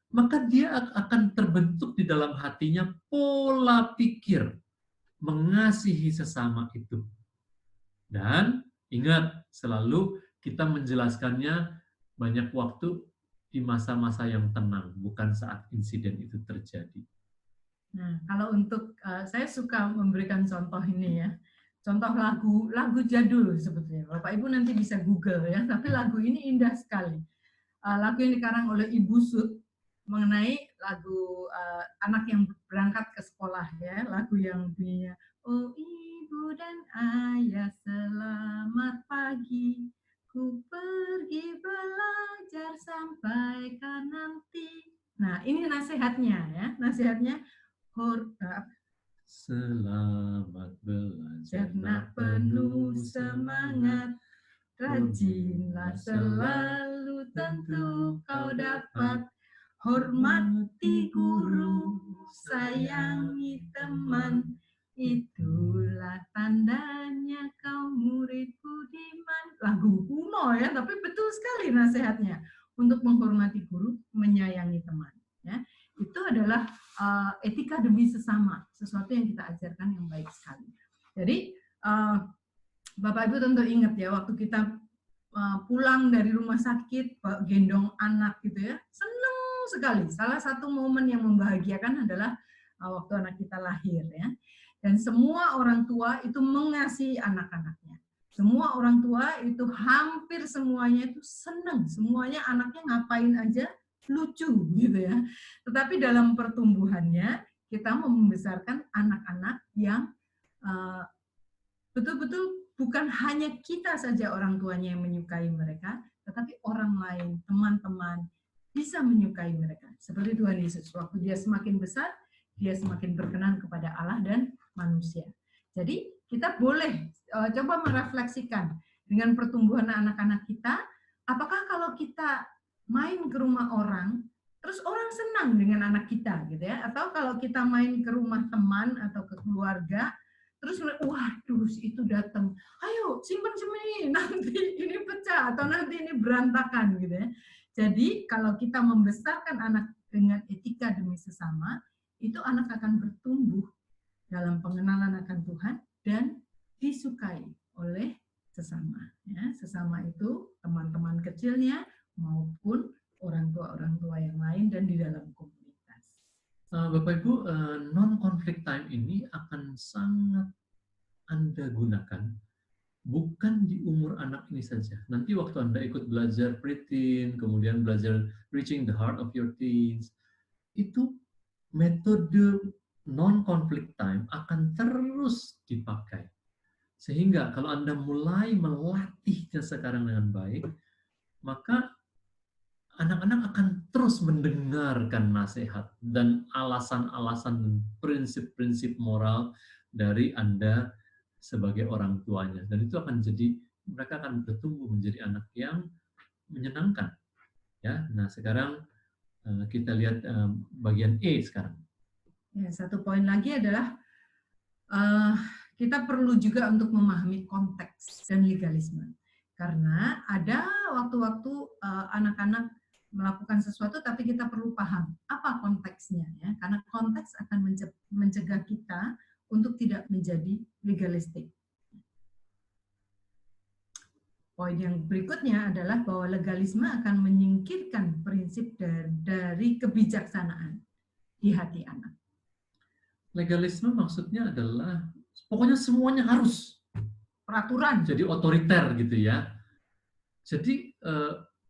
maka dia akan terbentuk di dalam hatinya pola pikir mengasihi sesama itu. Dan ingat, selalu kita menjelaskannya banyak waktu di masa-masa yang tenang, bukan saat insiden itu terjadi. Nah, kalau untuk saya suka memberikan contoh ini ya. Contoh lagu jadul sebetulnya. Bapak Ibu nanti bisa Google ya, tapi lagu ini indah sekali. Lagu yang dikarang oleh Ibu Sud mengenai lagu anak yang berangkat ke sekolah ya, lagu yang bunyinya oh ibu dan ayah selamat pagi, ku pergi belajar sampai kan nanti. Nah, ini nasihatnya ya, nasihatnya selamat belajar, nak penuh semangat, rajinlah selalu tentu kau dapat, hormati guru, sayangi teman, Itulah tandanya kau murid budiman. Lagu kuno ya, tapi betul sekali nasihatnya. Untuk menghormati guru, menyayangi teman. Ya, itu adalah etika demi sesama, sesuatu yang kita ajarkan yang baik sekali. Jadi Bapak Ibu tentu ingat ya, waktu kita pulang dari rumah sakit, gendong anak gitu ya, senang sekali. Salah satu momen yang membahagiakan adalah waktu anak kita lahir ya. Dan semua orang tua itu mengasihi anak-anaknya. Semua orang tua itu hampir semuanya itu senang. Semuanya anaknya ngapain aja lucu gitu ya. Tetapi dalam pertumbuhannya kita mau membesarkan anak-anak yang betul-betul bukan hanya kita saja orang tuanya yang menyukai mereka, tetapi orang lain, teman-teman, bisa menyukai mereka. Seperti Tuhan Yesus, waktu dia semakin besar, dia semakin berkenan kepada Allah dan manusia. Jadi kita boleh coba merefleksikan dengan pertumbuhan anak-anak kita, apakah kalau kita main ke rumah orang, terus orang senang dengan anak kita gitu ya, atau kalau kita main ke rumah teman atau ke keluarga, terus waduh itu datang, ayo simpan ini nanti ini pecah atau nanti ini berantakan gitu ya. Jadi kalau kita membesarkan anak dengan etika demi sesama, itu anak akan bertumbuh dalam pengenalan akan Tuhan dan disukai oleh sesama. Ya, sesama itu teman-teman kecilnya maupun orang tua yang lain dan di dalam komunitas. Bapak Ibu, non-conflict time ini akan sangat Anda gunakan bukan di umur anak ini saja. Nanti waktu Anda ikut belajar pre-teen, kemudian belajar reaching the heart of your teens, itu metode non-conflict time akan terus dipakai. Sehingga kalau Anda mulai melatihnya sekarang dengan baik, maka anak-anak akan terus mendengarkan nasihat dan alasan-alasan dan prinsip-prinsip moral dari Anda sebagai orang tuanya. Dan itu akan jadi, mereka akan bertumbuh menjadi anak yang menyenangkan. Ya, nah sekarang kita lihat bagian E sekarang. Ya, satu poin lagi adalah kita perlu juga untuk memahami konteks dan legalisme. Karena ada waktu-waktu anak-anak melakukan sesuatu, tapi kita perlu paham apa konteksnya, ya. Karena konteks akan mencegah kita untuk tidak menjadi legalistik. Poin yang berikutnya adalah bahwa legalisme akan menyingkirkan prinsip dari kebijaksanaan di hati anak. Legalisme maksudnya adalah pokoknya semuanya harus Peraturan. jadi otoriter gitu ya. Jadi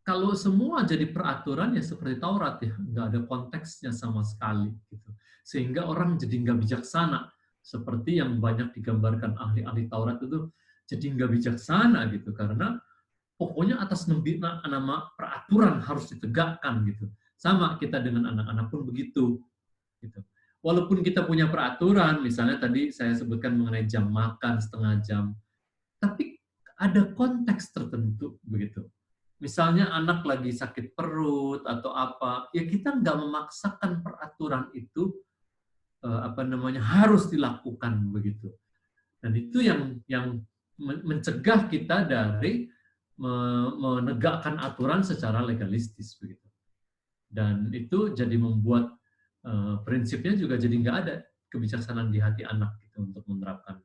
kalau semua jadi peraturan ya seperti Taurat ya, nggak ada konteksnya sama sekali gitu. Sehingga orang jadi nggak bijaksana, seperti yang banyak digambarkan ahli-ahli Taurat itu jadi nggak bijaksana gitu, karena pokoknya atas nama peraturan harus ditegakkan gitu. Sama kita dengan anak-anak pun begitu. Gitu. Walaupun kita punya peraturan, misalnya tadi saya sebutkan mengenai jam makan setengah jam, tapi ada konteks tertentu begitu. Misalnya anak lagi sakit perut atau apa, ya kita nggak memaksakan peraturan itu harus dilakukan begitu. Dan itu yang mencegah kita dari menegakkan aturan secara legalistis begitu. Dan itu jadi membuat prinsipnya juga jadi nggak ada kebijaksanaan di hati anak gitu untuk menerapkan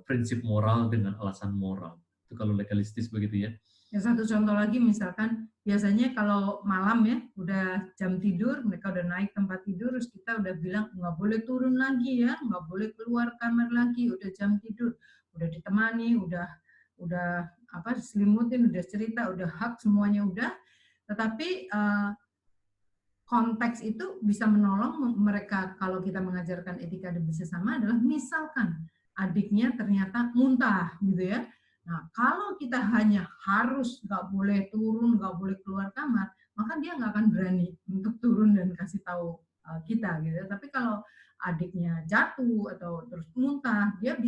prinsip moral dengan alasan moral. Itu kalau legalistis begitu ya. Ya, satu contoh lagi misalkan biasanya kalau malam ya udah jam tidur, mereka udah naik tempat tidur, terus kita udah bilang nggak boleh turun lagi ya, nggak boleh keluar kamar lagi, udah jam tidur, udah ditemani, udah diselimutin, udah cerita, udah hak semuanya udah, tetapi konteks itu bisa menolong mereka kalau kita mengajarkan etika demi sesama adalah misalkan adiknya ternyata muntah gitu ya. Nah, kalau kita hanya harus nggak boleh turun, nggak boleh keluar kamar, maka dia nggak akan berani untuk turun dan kasih tahu kita gitu. Tapi kalau adiknya jatuh atau terus muntah, dia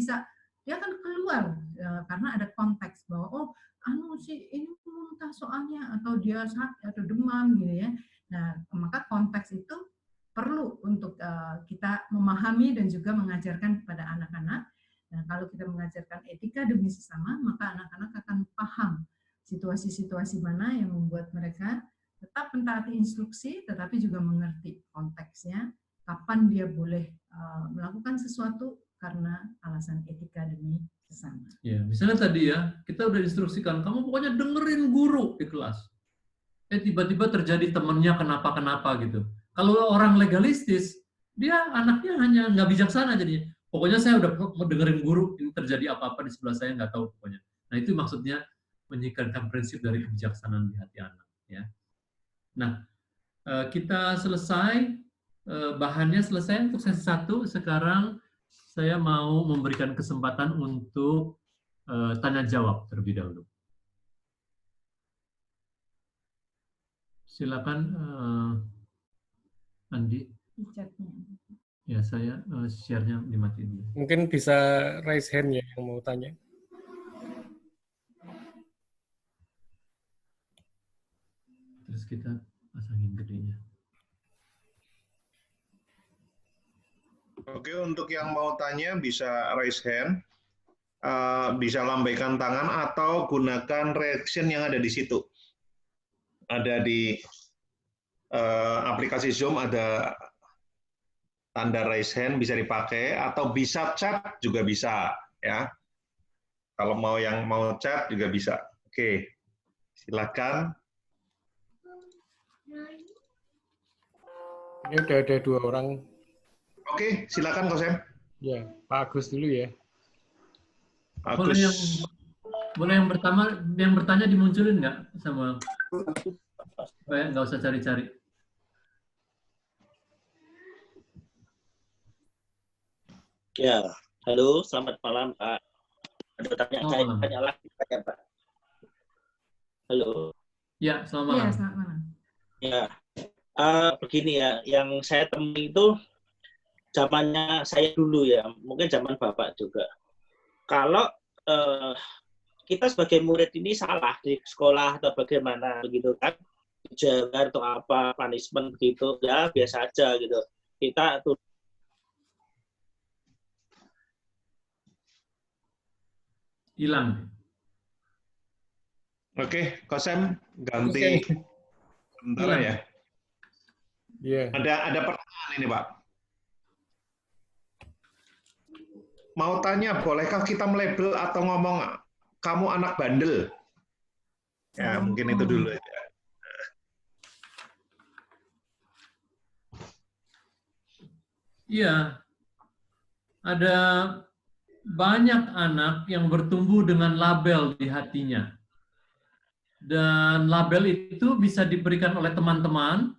akan keluar karena ada konteks bahwa oh, sih ini muntah soalnya atau dia sakit atau demam gitu ya. Nah, maka konteks itu perlu untuk kita memahami dan juga mengajarkan kepada anak-anak. Dan kalau kita mengajarkan etika demi sesama, maka anak-anak akan paham situasi-situasi mana yang membuat mereka tetap mentaati instruksi, tetapi juga mengerti konteksnya, kapan dia boleh melakukan sesuatu karena alasan etika demi sesama. Ya, misalnya tadi ya, kita udah instruksikan, kamu pokoknya dengerin guru di kelas. Tiba-tiba terjadi temennya kenapa-kenapa gitu. Kalau orang legalistis, dia anaknya hanya nggak bijaksana jadinya. Pokoknya saya udah mau dengerin guru, ini terjadi apa-apa di sebelah saya nggak tahu pokoknya. Nah itu maksudnya menyingkirkan prinsip dari kebijaksanaan di hati anak. Ya. Nah, kita selesai, bahannya selesai untuk sesi 1. Sekarang saya mau memberikan kesempatan untuk tanya jawab terlebih dahulu. Silakan Andi. Ya, saya share-nya dimatiin. Mungkin bisa raise hand ya yang mau tanya. Terus kita pasangin gedenya. Oke, untuk yang mau tanya bisa raise hand, bisa lambaikan tangan atau gunakan reaction yang ada di situ. Ada di aplikasi Zoom ada tanda raise hand bisa dipakai atau bisa chat juga bisa ya. Kalau mau yang mau chat juga bisa. Oke, silakan. Ini udah ada 2 orang. Oke, silakan Kosem. Ya, Pak Agus dulu ya. Agus. Boleh yang bertanya dimunculin nggak, Samuel? Supaya nggak usah cari-cari. Ya, halo, selamat malam Pak. Ada tanya lagi ya Pak. Halo. Ya, selamat malam. Ya, selamat malam. Ya, begini ya, yang saya temui itu zamannya saya dulu ya, mungkin zaman Bapak juga. Kalau kita sebagai murid ini salah di sekolah atau bagaimana begitu kan, jaga atau apa, punishment begitu, ya biasa aja gitu. Kita tuh hilang. Oke, Kosem ganti sebentar ya. Iya. Ada pertanyaan ini, Pak. Mau tanya, bolehkah kita melabel atau ngomong kamu anak bandel? Ya, mungkin itu dulu ya. Iya. Ada banyak anak yang bertumbuh dengan label di hatinya. Dan label itu bisa diberikan oleh teman-teman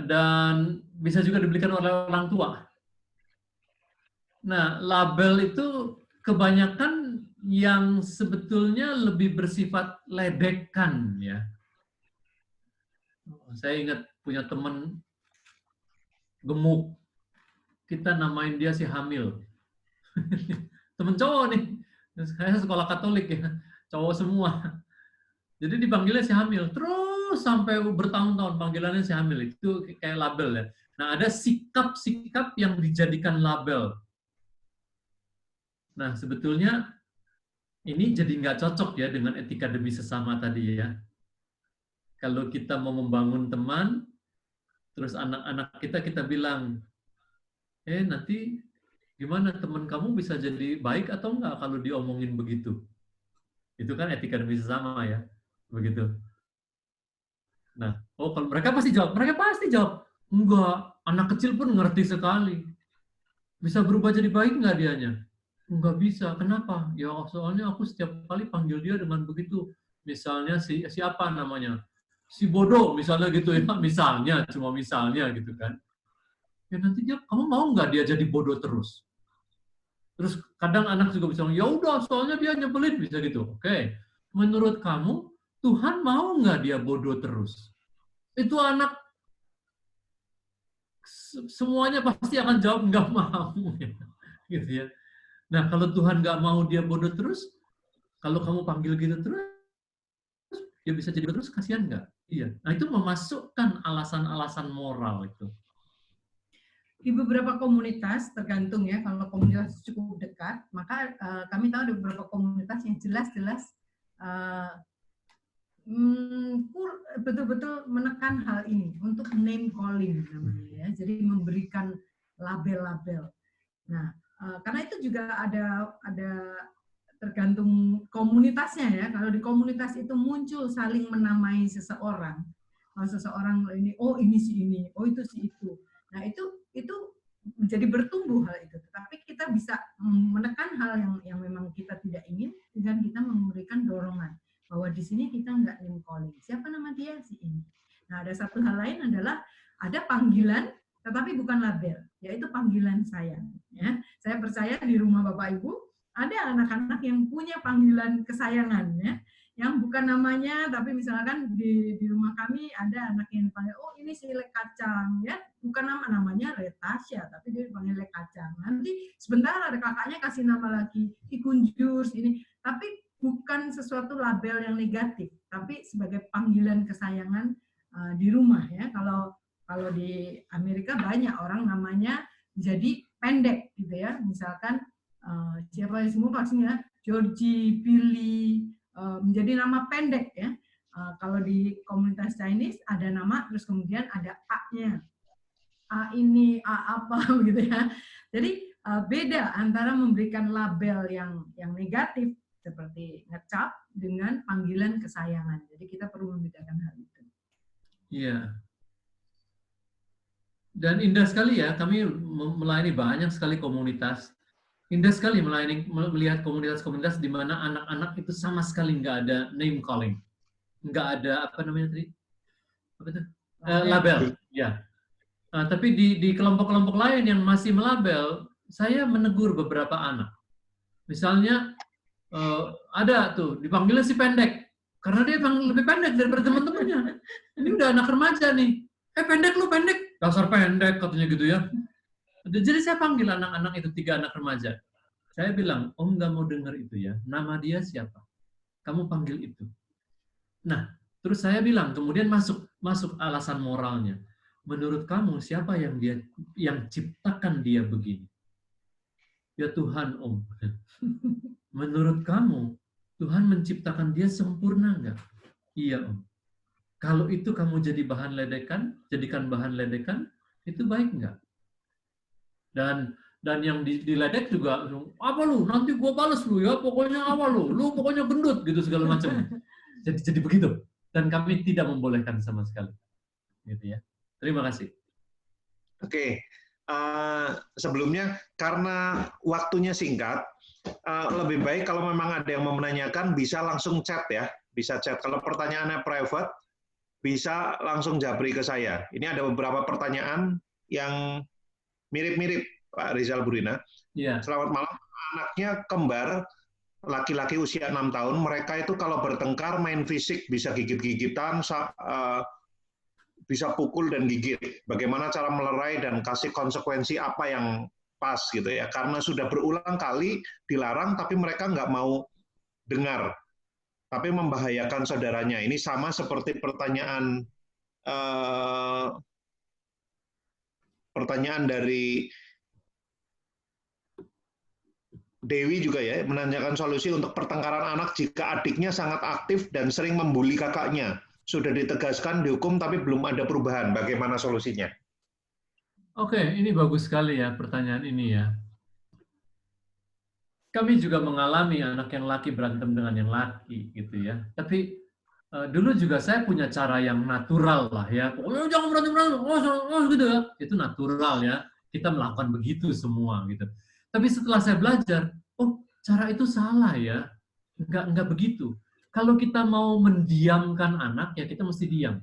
dan bisa juga diberikan oleh orang tua. Nah, label itu kebanyakan yang sebetulnya lebih bersifat ledekan ya. Saya ingat punya teman gemuk. Kita namain dia si hamil. Temen cowok nih. Saya sekolah Katolik ya. Cowok semua. Jadi dipanggilnya si hamil. Terus sampai bertahun-tahun panggilannya si hamil. Itu kayak label ya. Nah, ada sikap-sikap yang dijadikan label. Nah, sebetulnya ini jadi nggak cocok ya dengan etika demi sesama tadi ya. Kalau kita mau membangun teman, terus anak-anak kita bilang, nanti gimana teman kamu bisa jadi baik atau enggak kalau diomongin begitu? Itu kan etika demi sesama ya, begitu. Nah, kalau mereka pasti jawab, enggak, anak kecil pun ngerti sekali. Bisa berubah jadi baik enggak dianya? Enggak bisa, kenapa? Ya soalnya aku setiap kali panggil dia dengan begitu. Misalnya siapa namanya? Si bodoh misalnya gitu ya, misalnya, cuma misalnya gitu kan. Ya nanti kamu mau nggak dia jadi bodoh terus? Terus kadang anak juga bisa, ya udah soalnya dia nyebelin, bisa gitu. Oke, menurut kamu Tuhan mau nggak dia bodoh terus? Itu anak semuanya pasti akan jawab nggak mau, gitu ya. Nah kalau Tuhan nggak mau dia bodoh terus, kalau kamu panggil gitu terus, dia bisa jadi terus, kasihan nggak? Iya. Nah, itu memasukkan alasan-alasan moral itu. Di beberapa komunitas, tergantung ya, kalau komunitas cukup dekat, maka kami tahu ada beberapa komunitas yang jelas-jelas betul-betul menekan hal ini untuk name calling namanya ya, jadi memberikan label-label. Nah, karena itu juga ada tergantung komunitasnya ya. Kalau di komunitas itu muncul saling menamai seseorang, kalau seseorang ini, oh ini si ini, oh itu si itu. Nah, itu menjadi bertumbuh hal itu. Tetapi kita bisa menekan hal yang memang kita tidak ingin dengan kita memberikan dorongan bahwa di sini kita nggak name calling. Siapa nama dia? Si ini. Nah, ada satu hal lain adalah ada panggilan tetapi bukan label, yaitu panggilan sayang. Ya, saya percaya di rumah Bapak Ibu ada anak-anak yang punya panggilan kesayangan, ya, yang bukan namanya, tapi misalkan di rumah kami ada anak yang dipanggil, oh ini si Le Kacang, ya, bukan namanya Retasya, tapi dia dipanggil Le Kacang. Nanti sebentar ada kakaknya kasih nama lagi, Ikunjurs ini, tapi bukan sesuatu label yang negatif, tapi sebagai panggilan kesayangan di rumah, ya. Kalau di Amerika banyak orang namanya jadi pendek gitu ya, misalkan siapa semua pastinya Georgie, Billy, menjadi nama pendek ya. Kalau di komunitas Chinese ada nama terus kemudian ada A-nya, A ini, A apa gitu ya. Jadi beda antara memberikan label yang negatif seperti ngecap dengan panggilan kesayangan. Jadi kita perlu membedakan hal itu. Iya. Dan indah sekali ya, kami melayani banyak sekali komunitas. Indah sekali melihat komunitas-komunitas di mana anak-anak itu sama sekali nggak ada name calling. Nggak ada, apa namanya tadi? Apa itu? Label. Ya. Tapi di kelompok-kelompok lain yang masih melabel, saya menegur beberapa anak. Misalnya, ada tuh, dipanggilnya si pendek. Karena dia lebih pendek daripada teman-temannya. Ini udah anak remaja nih. Pendek lu, pendek. Dasar pendek, katanya gitu ya. Jadi saya panggil anak-anak itu, 3 anak remaja. Saya bilang, om nggak mau dengar itu ya. Nama dia siapa? Kamu panggil itu. Nah, terus saya bilang, kemudian masuk alasan moralnya. Menurut kamu, siapa yang ciptakan dia begini? Ya Tuhan, om. Menurut kamu, Tuhan menciptakan dia sempurna nggak? Iya, om. Kalau itu kamu jadikan bahan ledekan, itu baik nggak? Dan yang diledek juga, apa lu? Nanti gua balas lu ya, pokoknya apa lu? Lu pokoknya gendut gitu segala macam. Jadi begitu. Dan kami tidak membolehkan sama sekali. Gitu ya. Terima kasih. Oke. Sebelumnya karena waktunya singkat, lebih baik kalau memang ada yang mau menanyakan bisa langsung chat ya, bisa chat. Kalau pertanyaannya private bisa langsung japri ke saya. Ini ada beberapa pertanyaan yang mirip-mirip Pak Rizal Burina. Yeah. Selamat malam. Anaknya kembar, laki-laki usia 6 tahun. Mereka itu kalau bertengkar main fisik, bisa gigit-gigitan, bisa pukul dan gigit. Bagaimana cara melerai dan kasih konsekuensi apa yang pas gitu ya. Karena sudah berulang kali dilarang, tapi mereka nggak mau dengar. Tapi membahayakan saudaranya. Ini sama seperti pertanyaan dari Dewi juga ya, menanyakan solusi untuk pertengkaran anak jika adiknya sangat aktif dan sering membuli kakaknya. Sudah ditegaskan, dihukum, tapi belum ada perubahan. Bagaimana solusinya? Oke, ini bagus sekali ya pertanyaan ini ya. Kami juga mengalami anak yang laki berantem dengan yang laki gitu ya. Tapi dulu juga saya punya cara yang natural lah ya. Pokoknya jangan berantem gitu ya. Itu natural ya. Kita melakukan begitu semua gitu. Tapi setelah saya belajar, oh cara itu salah ya. Enggak begitu. Kalau kita mau mendiamkan anak ya kita mesti diam.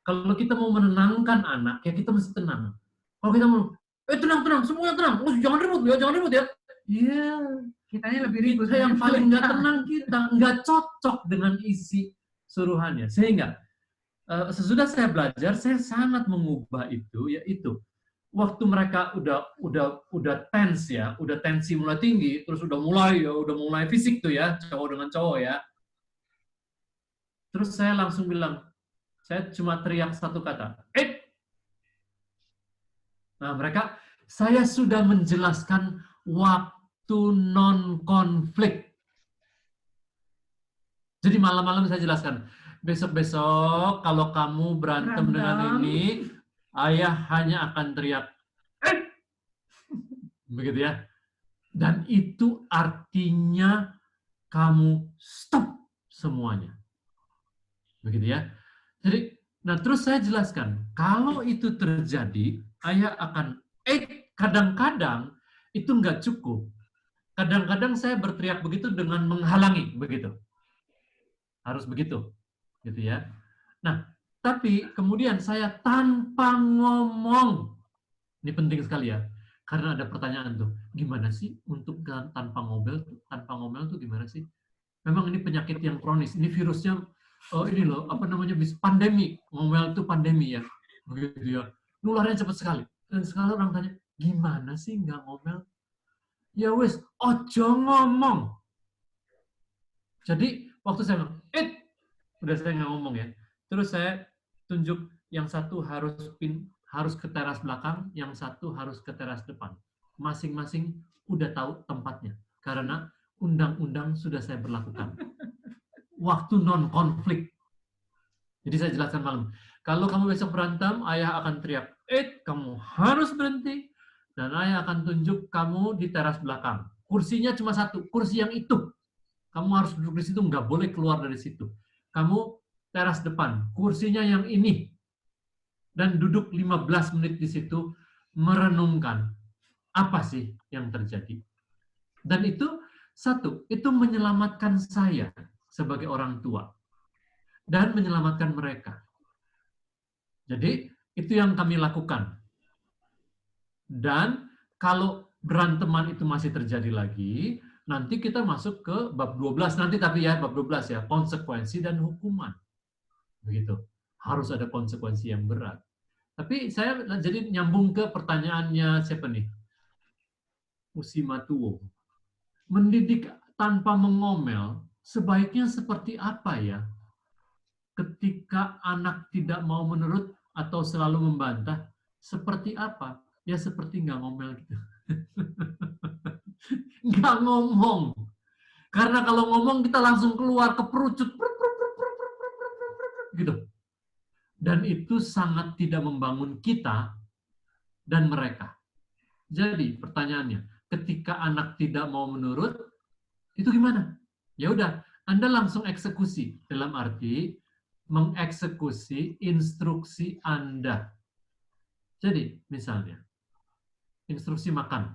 Kalau kita mau menenangkan anak ya kita mesti tenang. Kalau kita mau tenang, semuanya tenang. Oh, jangan ribut ya. Iya. Kitanya lebih ribut. Kita yang paling nggak tenang, kita nggak cocok dengan isi suruhannya. Sehingga sesudah saya belajar, saya sangat mengubah itu, yaitu waktu mereka udah tense ya, udah tensi mulai tinggi, terus udah mulai fisik tuh ya, cowok dengan cowok ya. Terus saya langsung bilang, saya cuma teriak satu kata, Nah, mereka, saya sudah menjelaskan waktu non-konflik. Jadi malam-malam saya jelaskan, besok-besok kalau kamu berantem dengan ini, ayah hanya akan teriak, begitu ya. Dan itu artinya kamu stop semuanya. Begitu ya. Jadi, nah terus saya jelaskan, kalau itu terjadi, ayah akan, kadang-kadang itu nggak cukup. Kadang-kadang saya berteriak begitu dengan menghalangi, begitu. Harus begitu, gitu ya. Nah, tapi kemudian saya tanpa ngomong, ini penting sekali ya, karena ada pertanyaan tuh, gimana sih untuk tanpa ngomel tuh gimana sih? Memang ini penyakit yang kronis, ini virusnya, ini loh, apa namanya, pandemi, ngomel itu pandemi ya, begitu ya, nularnya cepat sekali. Dan sekarang orang tanya, gimana sih nggak ngomel? Ya wes, ojo ngomong. Jadi waktu saya bilang, udah saya nggak ngomong ya. Terus saya tunjuk yang satu harus ke teras belakang, yang satu harus ke teras depan. Masing-masing udah tahu tempatnya. Karena undang-undang sudah saya berlakukan. Waktu non-konflik. Jadi saya jelaskan malam. Kalau kamu besok berantem, ayah akan teriak, kamu harus berhenti. Dan ayah akan tunjuk kamu di teras belakang. Kursinya cuma satu, kursi yang itu. Kamu harus duduk di situ, nggak boleh keluar dari situ. Kamu teras depan, kursinya yang ini. Dan duduk 15 menit di situ, merenungkan apa sih yang terjadi. Dan itu, satu, itu menyelamatkan saya sebagai orang tua. Dan menyelamatkan mereka. Jadi, itu yang kami lakukan. Dan kalau beranteman itu masih terjadi lagi, nanti kita masuk ke bab 12 nanti, tapi ya bab 12 ya, konsekuensi dan hukuman. Begitu. Harus ada konsekuensi yang berat. Tapi saya jadi nyambung ke pertanyaannya siapa nih? Usimatuwo. Mendidik tanpa mengomel sebaiknya seperti apa ya? Ketika anak tidak mau menurut atau selalu membantah, seperti apa? Ya seperti nggak ngomel gitu. Nggak ngomong. Karena kalau ngomong kita langsung keluar keperucut. Gitu. Dan itu sangat tidak membangun kita dan mereka. Jadi pertanyaannya, ketika anak tidak mau menurut, itu gimana? Ya udah, Anda langsung eksekusi. Dalam arti, mengeksekusi instruksi Anda. Jadi, misalnya, instruksi makan.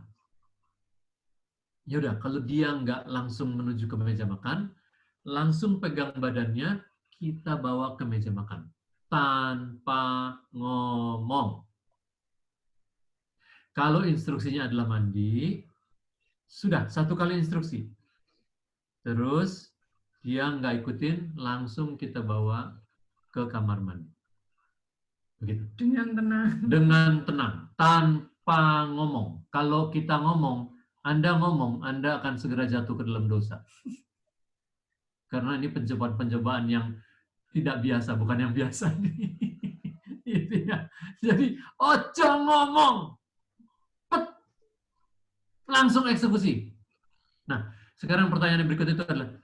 Ya udah, kalau dia nggak langsung menuju ke meja makan, langsung pegang badannya, kita bawa ke meja makan. Tanpa ngomong. Kalau instruksinya adalah mandi, sudah, satu kali instruksi. Terus, dia nggak ikutin, langsung kita bawa ke kamar mandi. Begitu. Dengan tenang. Dengan tenang, tanpa ngomong. Kalau kita ngomong, Anda akan segera jatuh ke dalam dosa. Karena ini pencobaan-pencobaan yang tidak biasa, bukan yang biasa. Jadi, ojo ngomong. Langsung eksekusi. Nah, sekarang pertanyaan yang berikut itu adalah,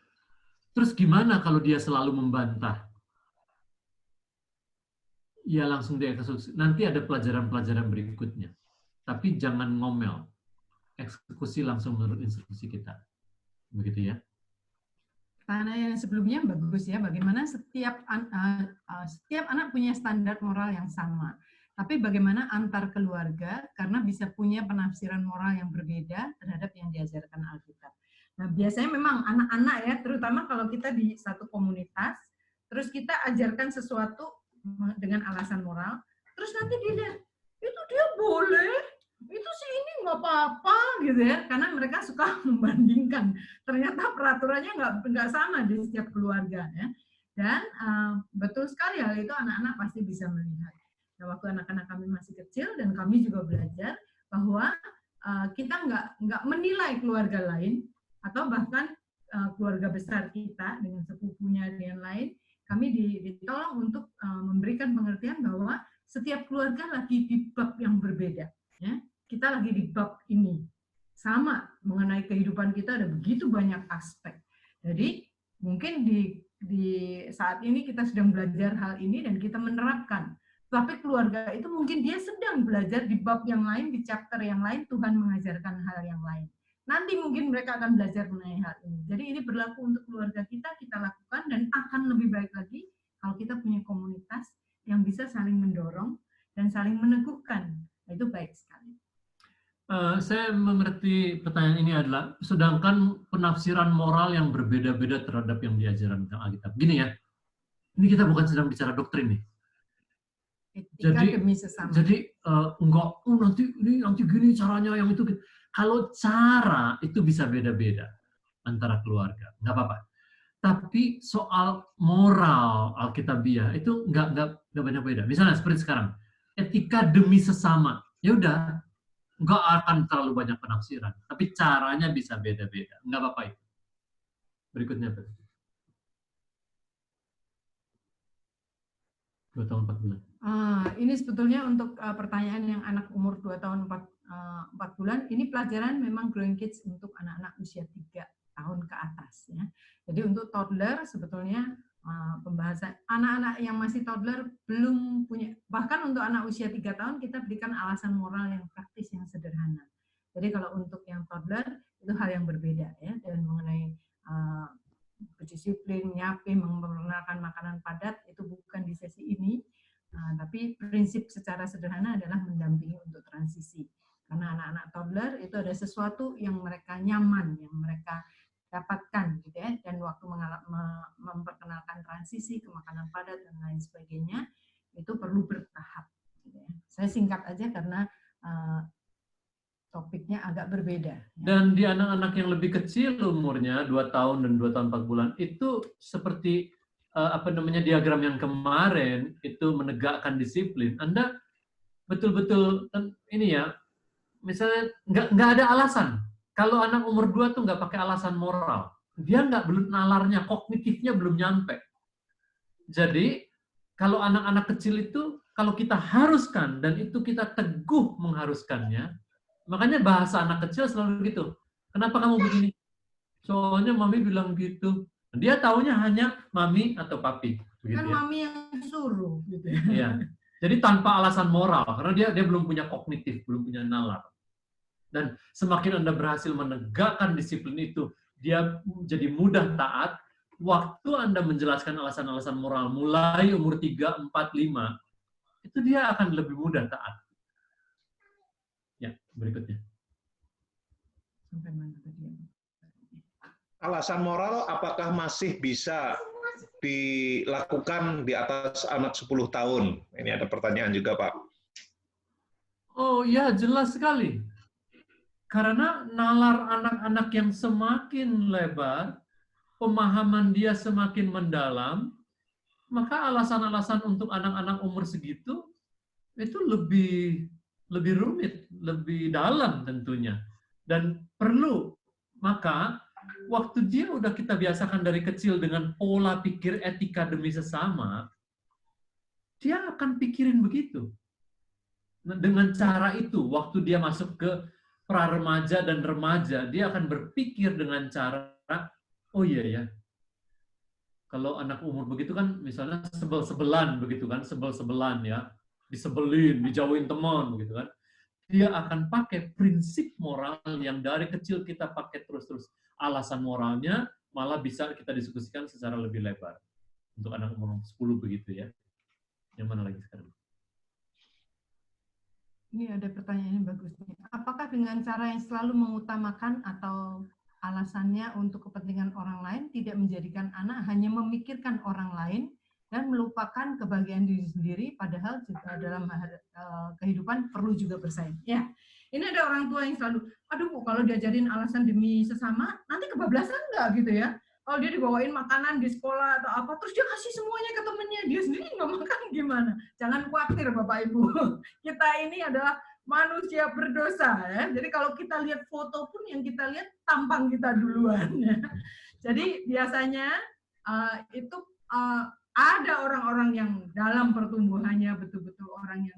terus gimana kalau dia selalu membantah? Ya langsung dieksekusi. Nanti ada pelajaran-pelajaran berikutnya. Tapi jangan ngomel. Eksekusi langsung menurut instruksi kita. Begitu ya. Pertanyaan yang sebelumnya bagus ya, bagaimana setiap anak punya standar moral yang sama. Tapi bagaimana antar keluarga, karena bisa punya penafsiran moral yang berbeda terhadap yang diajarkan Alkitab. Nah, biasanya memang anak-anak ya, terutama kalau kita di satu komunitas, terus kita ajarkan sesuatu dengan alasan moral, terus nanti dilihat, itu dia boleh, itu sih ini nggak apa-apa, gitu ya, karena mereka suka membandingkan. Ternyata peraturannya nggak sama di setiap keluarga, ya. Dan betul sekali hal itu anak-anak pasti bisa melihat. Nah, waktu anak-anak kami masih kecil dan kami juga belajar bahwa kita nggak menilai keluarga lain atau bahkan keluarga besar kita dengan sepupunya dan lain, kami ditolong untuk memberikan pengertian bahwa setiap keluarga lagi di bab yang berbeda. Ya. Kita lagi di bab ini. Sama mengenai kehidupan kita ada begitu banyak aspek. Jadi mungkin di saat ini kita sedang belajar hal ini dan kita menerapkan. Tapi keluarga itu mungkin dia sedang belajar di bab yang lain, di chapter yang lain, Tuhan mengajarkan hal yang lain. Nanti mungkin mereka akan belajar mengenai hal ini. Jadi ini berlaku untuk keluarga kita lakukan dan akan lebih baik lagi kalau kita punya komunitas yang bisa saling mendorong dan saling meneguhkan. Itu baik sekali. Saya mengerti pertanyaan ini adalah, sedangkan penafsiran moral yang berbeda-beda terhadap yang diajarkan tentang Alkitab. Gini ya, ini kita bukan sedang bicara doktrin nih. Etika demi sesama. Jadi enggak, nanti gini caranya yang itu. Kalau cara itu bisa beda-beda antara keluarga, nggak apa-apa. Tapi soal moral Alkitabiah itu nggak banyak beda. Misalnya seperti sekarang, etika demi sesama, ya udah, nggak akan terlalu banyak penafsiran. Tapi caranya bisa beda-beda, nggak apa-apa itu. Berikutnya, Pak. 2 tahun 4 bulan. Ini sebetulnya untuk pertanyaan yang anak umur 2 tahun 4 bulan, ini pelajaran memang Growing Kids untuk anak-anak usia 3 tahun ke atas. Ya. Jadi untuk toddler sebetulnya pembahasan anak-anak yang masih toddler belum punya, bahkan untuk anak usia 3 tahun kita berikan alasan moral yang praktis, yang sederhana. Jadi kalau untuk yang toddler itu hal yang berbeda ya, dan mengenai berdisiplin, nyapi, memperkenalkan makanan padat itu bukan di sesi ini, tapi prinsip secara sederhana adalah mendampingi untuk transisi. Karena anak-anak toddler itu ada sesuatu yang mereka nyaman, yang mereka dapatkan, gitu ya. Dan waktu memperkenalkan transisi ke makanan padat dan lain sebagainya itu perlu bertahap. Gitu ya. Saya singkat aja karena topiknya agak berbeda. Dan di anak-anak yang lebih kecil umurnya 2 tahun dan 2 tahun 4 bulan itu seperti diagram yang kemarin itu menegakkan disiplin. Anda betul-betul ini ya, misalnya nggak ada alasan. Kalau anak umur 2 tuh nggak pakai alasan moral. Dia belum nalarnya, kognitifnya belum nyampe. Jadi kalau anak-anak kecil itu kalau kita haruskan dan itu kita teguh mengharuskannya, makanya bahasa anak kecil selalu gitu. Kenapa kamu begini? Soalnya mami bilang gitu. Dia taunya hanya mami atau papi. Begitu, kan ya. Mami yang suruh. Gitu ya. Iya. Jadi tanpa alasan moral, karena dia belum punya kognitif, belum punya nalar. Dan semakin Anda berhasil menegakkan disiplin itu, dia jadi mudah taat. Waktu Anda menjelaskan alasan-alasan moral, mulai umur 3, 4, 5, itu dia akan lebih mudah taat. Ya, berikutnya. Sampai mana tadi? Alasan moral apakah masih bisa dilakukan di atas anak 10 tahun? Ini ada pertanyaan juga, Pak. Oh ya, jelas sekali. Karena nalar anak-anak yang semakin lebar, pemahaman dia semakin mendalam, maka alasan-alasan untuk anak-anak umur segitu itu lebih rumit, lebih dalam tentunya. Dan perlu, maka waktu dia udah kita biasakan dari kecil dengan pola pikir etika demi sesama, dia akan pikirin begitu. Nah, dengan cara itu, waktu dia masuk ke pra-remaja dan remaja, dia akan berpikir dengan cara, oh iya ya, kalau anak umur begitu kan, misalnya sebel-sebelan begitu kan, sebel-sebelan ya, disebelin, dijauhin teman begitu kan. Dia akan pakai prinsip moral yang dari kecil kita pakai terus-terus. Alasan moralnya malah bisa kita diskusikan secara lebih lebar. Untuk anak umur 10 begitu ya. Yang mana lagi sekarang? Ini ada pertanyaan yang bagus. Apakah dengan cara yang selalu mengutamakan atau alasannya untuk kepentingan orang lain tidak menjadikan anak hanya memikirkan orang lain dan melupakan kebahagiaan diri sendiri, padahal juga dalam kehidupan perlu juga bersaing. Ya, ini ada orang tua yang selalu, aduh Bu, kalau diajarin alasan demi sesama, nanti kebablasan nggak gitu ya? Kalau dia dibawain makanan di sekolah atau apa, terus dia kasih semuanya ke temennya, dia sendiri nggak makan gimana? Jangan khawatir Bapak Ibu, kita ini adalah manusia berdosa ya. Jadi kalau kita lihat foto pun yang kita lihat tampang kita duluan ya. Jadi biasanya itu ada orang-orang yang dalam pertumbuhannya betul-betul orang yang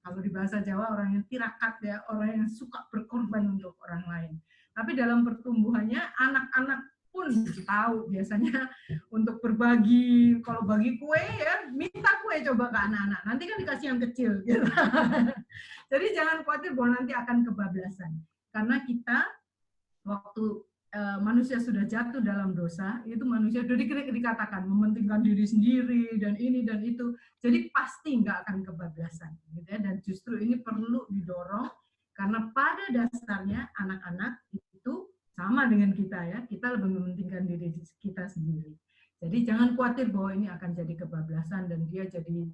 kalau di bahasa Jawa orang yang tirakat ya, orang yang suka berkorban untuk orang lain. Tapi dalam pertumbuhannya anak-anak pun tahu biasanya untuk berbagi, kalau bagi kue ya minta kue coba ke anak-anak, nanti kan dikasih yang kecil gitu. Jadi jangan khawatir bahwa nanti akan kebablasan, karena kita waktu manusia sudah jatuh dalam dosa, itu manusia sudah dikatakan mementingkan diri sendiri dan ini dan itu, jadi pasti nggak akan kebablasan, gitu ya. Dan justru ini perlu didorong karena pada dasarnya anak-anak itu sama dengan kita ya, kita lebih mementingkan diri kita sendiri. Jadi jangan khawatir bahwa ini akan jadi kebablasan dan dia jadi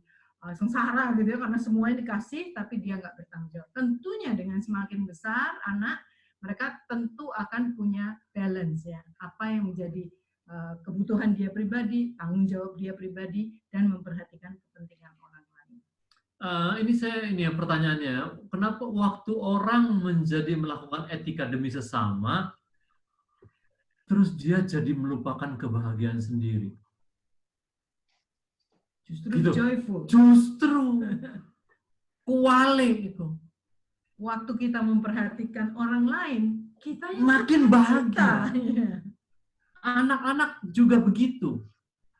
sengsara gitu ya, karena semuanya dikasih tapi dia nggak bertanggung jawab. Tentunya dengan semakin besar anak, mereka tentu akan punya balance ya, apa yang menjadi kebutuhan dia pribadi, tanggung jawab dia pribadi, dan memperhatikan kepentingan orang lain. Ini ya pertanyaannya, kenapa waktu orang menjadi melakukan etika demi sesama, terus dia jadi melupakan kebahagiaan sendiri? Justru gitu. Joyful. Justru kuali itu. Waktu kita memperhatikan orang lain, kita yang makin bahagia. Iya. Anak-anak juga begitu.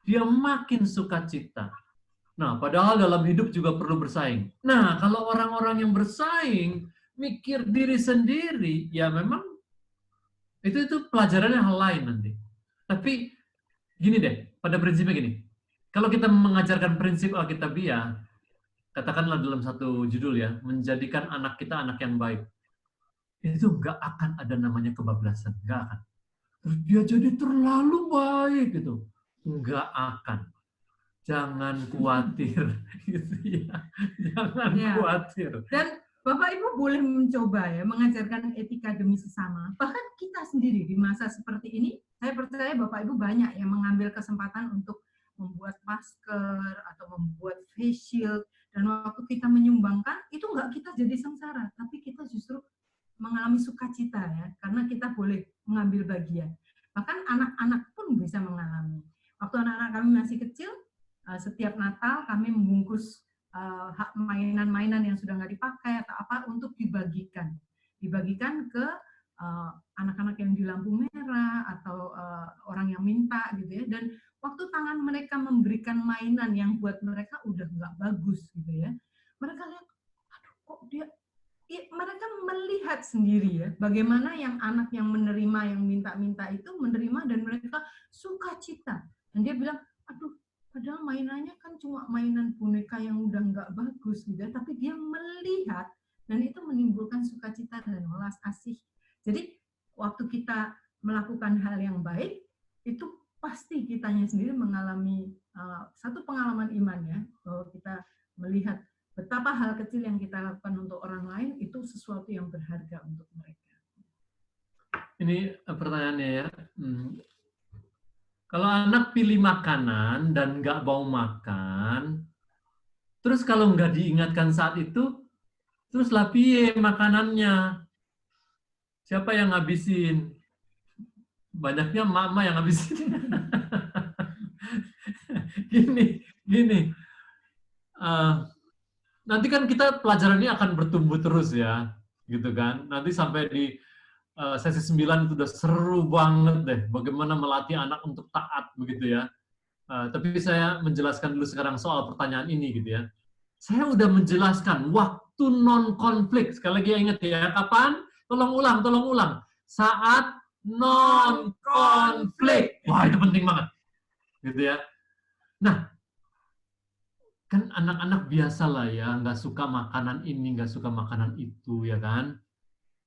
Dia makin sukacita. Nah, padahal dalam hidup juga perlu bersaing. Nah, kalau orang-orang yang bersaing, mikir diri sendiri, ya memang itu pelajarannya hal lain nanti. Tapi gini deh, pada prinsipnya gini. Kalau kita mengajarkan prinsip Alkitabiah, katakanlah dalam satu judul ya, menjadikan anak kita anak yang baik. Itu nggak akan ada namanya kebablasan, nggak akan. Terus dia jadi terlalu baik gitu, nggak akan. Jangan khawatir, gitu ya. Jangan khawatir. Dan Bapak Ibu boleh mencoba ya mengajarkan etika demi sesama. Bahkan kita sendiri di masa seperti ini, saya percaya Bapak Ibu banyak yang mengambil kesempatan untuk membuat masker atau membuat face shield. Dan waktu kita menyumbangkan, itu nggak kita jadi sengsara, tapi kita justru mengalami sukacita ya, karena kita boleh mengambil bagian. Bahkan anak-anak pun bisa mengalami. Waktu anak-anak kami masih kecil, setiap Natal kami membungkus mainan-mainan yang sudah nggak dipakai atau apa untuk dibagikan ke anak-anak yang di lampu merah atau orang yang minta gitu ya. Dan waktu tangan mereka memberikan mainan yang buat mereka udah nggak bagus gitu ya, mereka lihat, aduh kok dia, mereka melihat sendiri ya bagaimana yang anak yang menerima, yang minta-minta itu menerima dan mereka sukacita. Dan dia bilang, aduh padahal mainannya kan cuma mainan boneka yang udah nggak bagus gitu ya, tapi dia melihat dan itu menimbulkan sukacita dan welas asih. Jadi waktu kita melakukan hal yang baik, itu pasti kitanya sendiri mengalami satu pengalaman iman ya, bahwa kita melihat betapa hal kecil yang kita lakukan untuk orang lain itu sesuatu yang berharga untuk mereka. Ini pertanyaannya ya. Kalau anak pilih makanan dan nggak mau makan, terus kalau nggak diingatkan saat itu, terus lah piye makanannya? Siapa yang ngabisin? Banyaknya mama yang ngabisin. Gini. Nanti kan kita pelajaran ini akan bertumbuh terus ya, gitu kan. Nanti sampai di sesi 9 itu udah seru banget deh, bagaimana melatih anak untuk taat begitu ya. Tapi saya menjelaskan dulu sekarang soal pertanyaan ini gitu ya. Saya udah menjelaskan waktu non-konflik. Sekali lagi ingat ya, kapan? Tolong ulang. Saat non-konflik. Wah, itu penting banget. Gitu ya. Nah, kan anak-anak biasa lah ya, nggak suka makanan ini, nggak suka makanan itu, ya kan?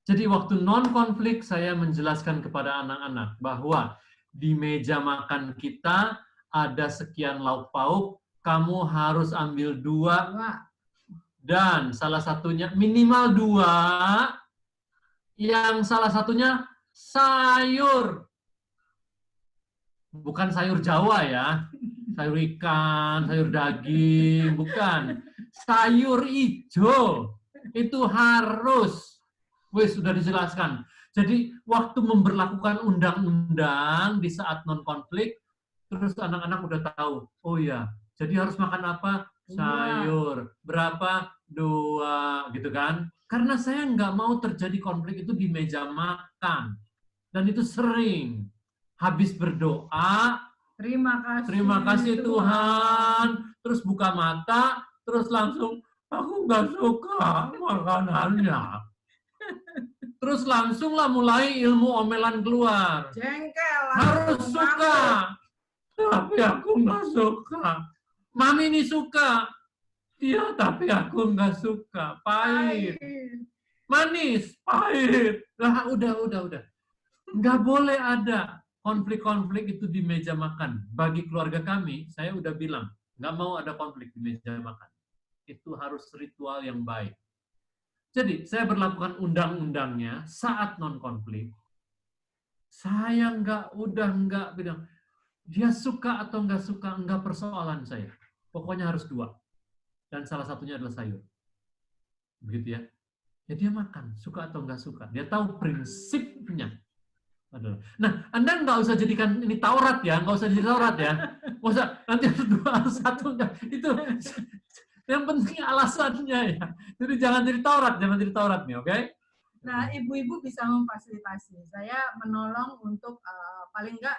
Jadi waktu non-konflik saya menjelaskan kepada anak-anak bahwa di meja makan kita ada sekian lauk pauk, kamu harus ambil 2 dan salah satunya minimal 2, yang salah satunya sayur. Bukan sayur Jawa ya, sayur ikan, sayur daging, bukan. Sayur hijau, itu harus. Wes, sudah dijelaskan. Jadi waktu memberlakukan undang-undang di saat non-konflik, terus anak-anak udah tahu, oh ya, jadi harus makan apa? Sayur. Berapa? 2, gitu kan? Karena saya nggak mau terjadi konflik itu di meja makan. Dan itu sering. Habis berdoa, terima kasih Tuhan, terus buka mata, terus langsung, aku nggak suka makanannya. Terus langsunglah mulai ilmu omelan keluar. Jengkel. Harus suka. Tapi aku nggak suka. Mami ini suka. Iya, tapi aku nggak suka. Pahit. Manis, pahit. Lah, udah. Nggak boleh ada konflik-konflik itu di meja makan. Bagi keluarga kami, saya udah bilang, nggak mau ada konflik di meja makan. Itu harus ritual yang baik. Jadi, saya berlakukan undang-undangnya saat non-konflik. Saya nggak bilang, dia suka atau nggak suka, nggak persoalan saya. Pokoknya harus 2. Dan salah satunya adalah sayur. Begitu ya. Ya dia makan, suka atau nggak suka. Dia tahu prinsipnya. Nah, Anda nggak usah jadikan ini Taurat ya, nggak usah jadi Taurat ya. Nggak usah, nanti harus 2, harus 1. Itu yang penting alasannya ya. Jadi jangan jadi Taurat nih, oke? Nah, ibu-ibu bisa memfasilitasi. Saya menolong untuk paling enggak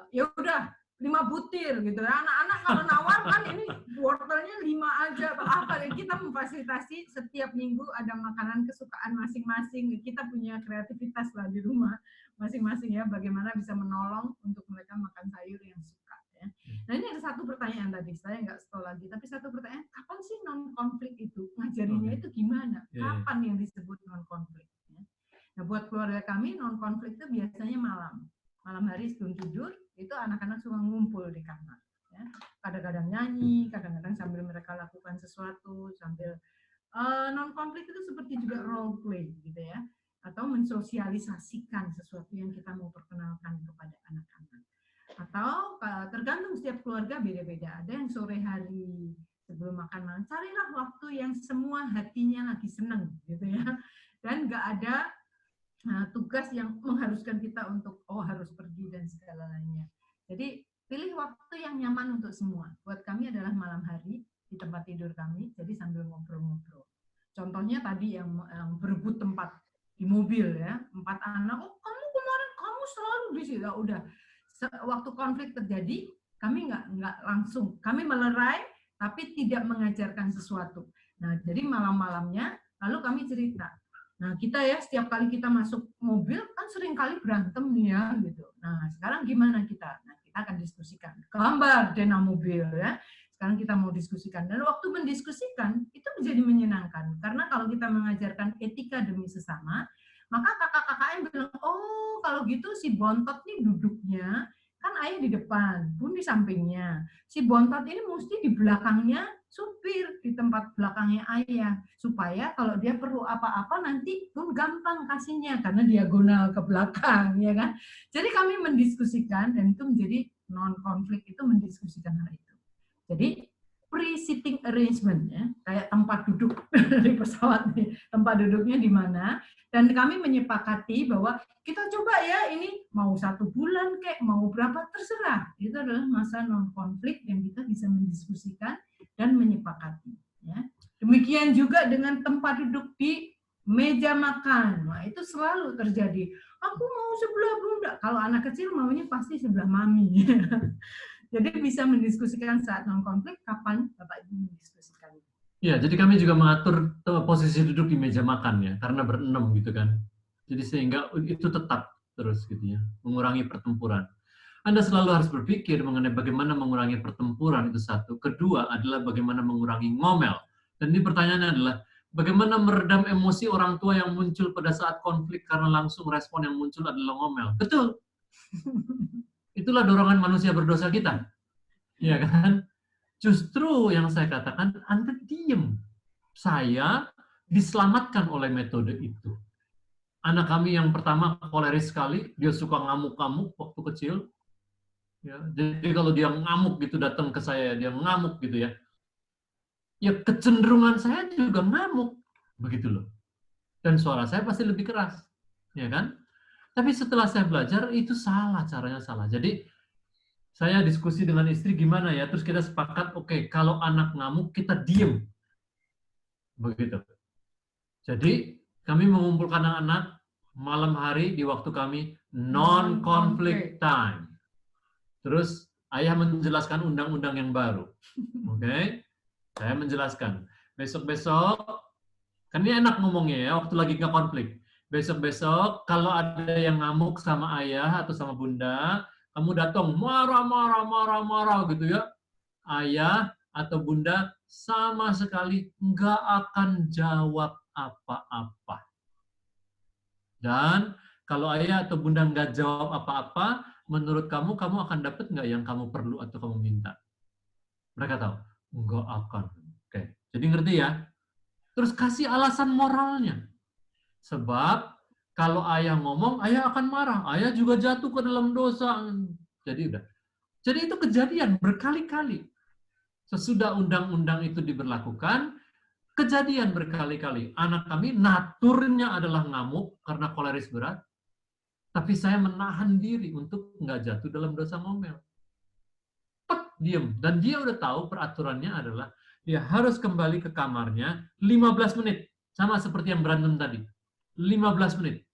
ya udah 5 butir gitu. Anak-anak kalau nawar kan ini wortelnya 5 aja atau apa. Kita memfasilitasi setiap minggu ada makanan kesukaan masing-masing. Kita punya kreativitas lah di rumah masing-masing ya. Bagaimana bisa menolong untuk mereka makan sayur yang suka. Ya. Nah ini ada satu pertanyaan tadi, saya nggak stop lagi, tapi satu pertanyaan, kapan sih non-konflik itu? Ngajarinya itu gimana? Kapan yang disebut non-konflik? Ya. Nah buat keluarga kami, non-konflik itu biasanya malam hari sebelum tidur, itu anak-anak suka ngumpul di kamar. Ya. Kadang-kadang nyanyi, kadang-kadang sambil mereka lakukan sesuatu, sambil non-konflik itu seperti juga role play gitu ya, atau mensosialisasikan sesuatu yang kita mau perkenalkan kepada anak-anak. Atau tergantung setiap keluarga beda-beda. Ada yang sore hari sebelum makan malam, carilah waktu yang semua hatinya lagi seneng gitu ya. Dan nggak ada tugas yang mengharuskan kita untuk harus pergi dan segala lainnya. Jadi pilih waktu yang nyaman untuk semua. Buat kami adalah malam hari di tempat tidur kami, jadi sambil ngobrol-ngobrol. Contohnya tadi yang berebut tempat di mobil ya, 4 anak, kamu kemarin kamu selalu di situ. Udah waktu konflik terjadi, kami nggak langsung, kami melerai, tapi tidak mengajarkan sesuatu. Nah, jadi malam-malamnya, lalu kami cerita. Nah, kita ya, setiap kali kita masuk mobil, kan sering kali berantem nih ya, gitu. Nah, sekarang gimana kita? Nah, kita akan diskusikan. Gambar dena mobil ya. Sekarang kita mau diskusikan. Dan waktu mendiskusikan, itu menjadi menyenangkan. Karena kalau kita mengajarkan etika demi sesama, maka kakak-kakaknya bilang, oh kalau gitu si bontot nih duduknya, kan ayah di depan, bun di sampingnya. Si bontot ini mesti di belakangnya supir, di tempat belakangnya ayah. Supaya kalau dia perlu apa-apa nanti bun gampang kasihnya, karena diagonal ke belakang, ya kan. Jadi kami mendiskusikan, dan itu menjadi non-konflik itu mendiskusikan hal itu. Jadi pre-sitting arrangement ya, kayak tempat duduk di pesawat nih, tempat duduknya di mana, dan kami menyepakati bahwa kita coba ya ini mau 1 bulan kek, mau berapa terserah, itu adalah masa non-konflik yang kita bisa mendiskusikan dan menyepakati. Ya. Demikian juga dengan tempat duduk di meja makan, nah, itu selalu terjadi. Aku mau sebelah bunda, kalau anak kecil maunya pasti sebelah mami. Jadi bisa mendiskusikan saat non-konflik, kapan Bapak Ibu mendiskusikan. Ya, jadi kami juga mengatur posisi duduk di meja makan ya, karena berenam gitu kan. Jadi sehingga itu tetap terus gitu ya, mengurangi pertempuran. Anda selalu harus berpikir mengenai bagaimana mengurangi pertempuran, itu satu. Kedua adalah bagaimana mengurangi ngomel. Dan ini pertanyaannya adalah, bagaimana meredam emosi orang tua yang muncul pada saat konflik karena langsung respon yang muncul adalah ngomel. Betul. Itulah dorongan manusia berdosa kita. Ya kan? Justru yang saya katakan, Anda diem. Saya diselamatkan oleh metode itu. Anak kami yang pertama koleris sekali, dia suka ngamuk-ngamuk waktu kecil. Ya, jadi kalau dia ngamuk gitu datang ke saya, dia ngamuk gitu ya. Ya kecenderungan saya juga ngamuk. Begitu loh. Dan suara saya pasti lebih keras. Ya kan? Tapi setelah saya belajar, itu salah, caranya salah. Jadi, Saya diskusi dengan istri gimana ya, terus kita sepakat, oke, kalau anak ngamuk kita diem. Begitu. Jadi kami mengumpulkan anak-anak malam hari di waktu kami non-conflict time. Terus ayah menjelaskan undang-undang yang baru. Oke? Saya menjelaskan. Besok-besok, kan ini enak ngomongnya ya, waktu lagi nggak konflik. Besok-besok, kalau ada yang ngamuk sama ayah atau sama bunda, kamu datang marah gitu ya. Ayah atau bunda sama sekali nggak akan jawab apa-apa. Dan kalau ayah atau bunda nggak jawab apa-apa, menurut kamu akan dapat nggak yang kamu perlu atau kamu minta? Mereka tahu, nggak akan. Oke, jadi ngerti ya? Terus kasih alasan moralnya. Sebab kalau ayah ngomong, ayah akan marah. Ayah juga jatuh ke dalam dosa. Jadi udah. Jadi itu kejadian berkali-kali. Sesudah undang-undang itu diberlakukan, kejadian berkali-kali. Anak kami naturnya adalah ngamuk karena koleris berat, tapi saya menahan diri untuk nggak jatuh dalam dosa ngomel. Diem. Dan dia udah tahu peraturannya adalah dia harus kembali ke kamarnya 15 menit. Sama seperti yang berantem tadi. 15 menit.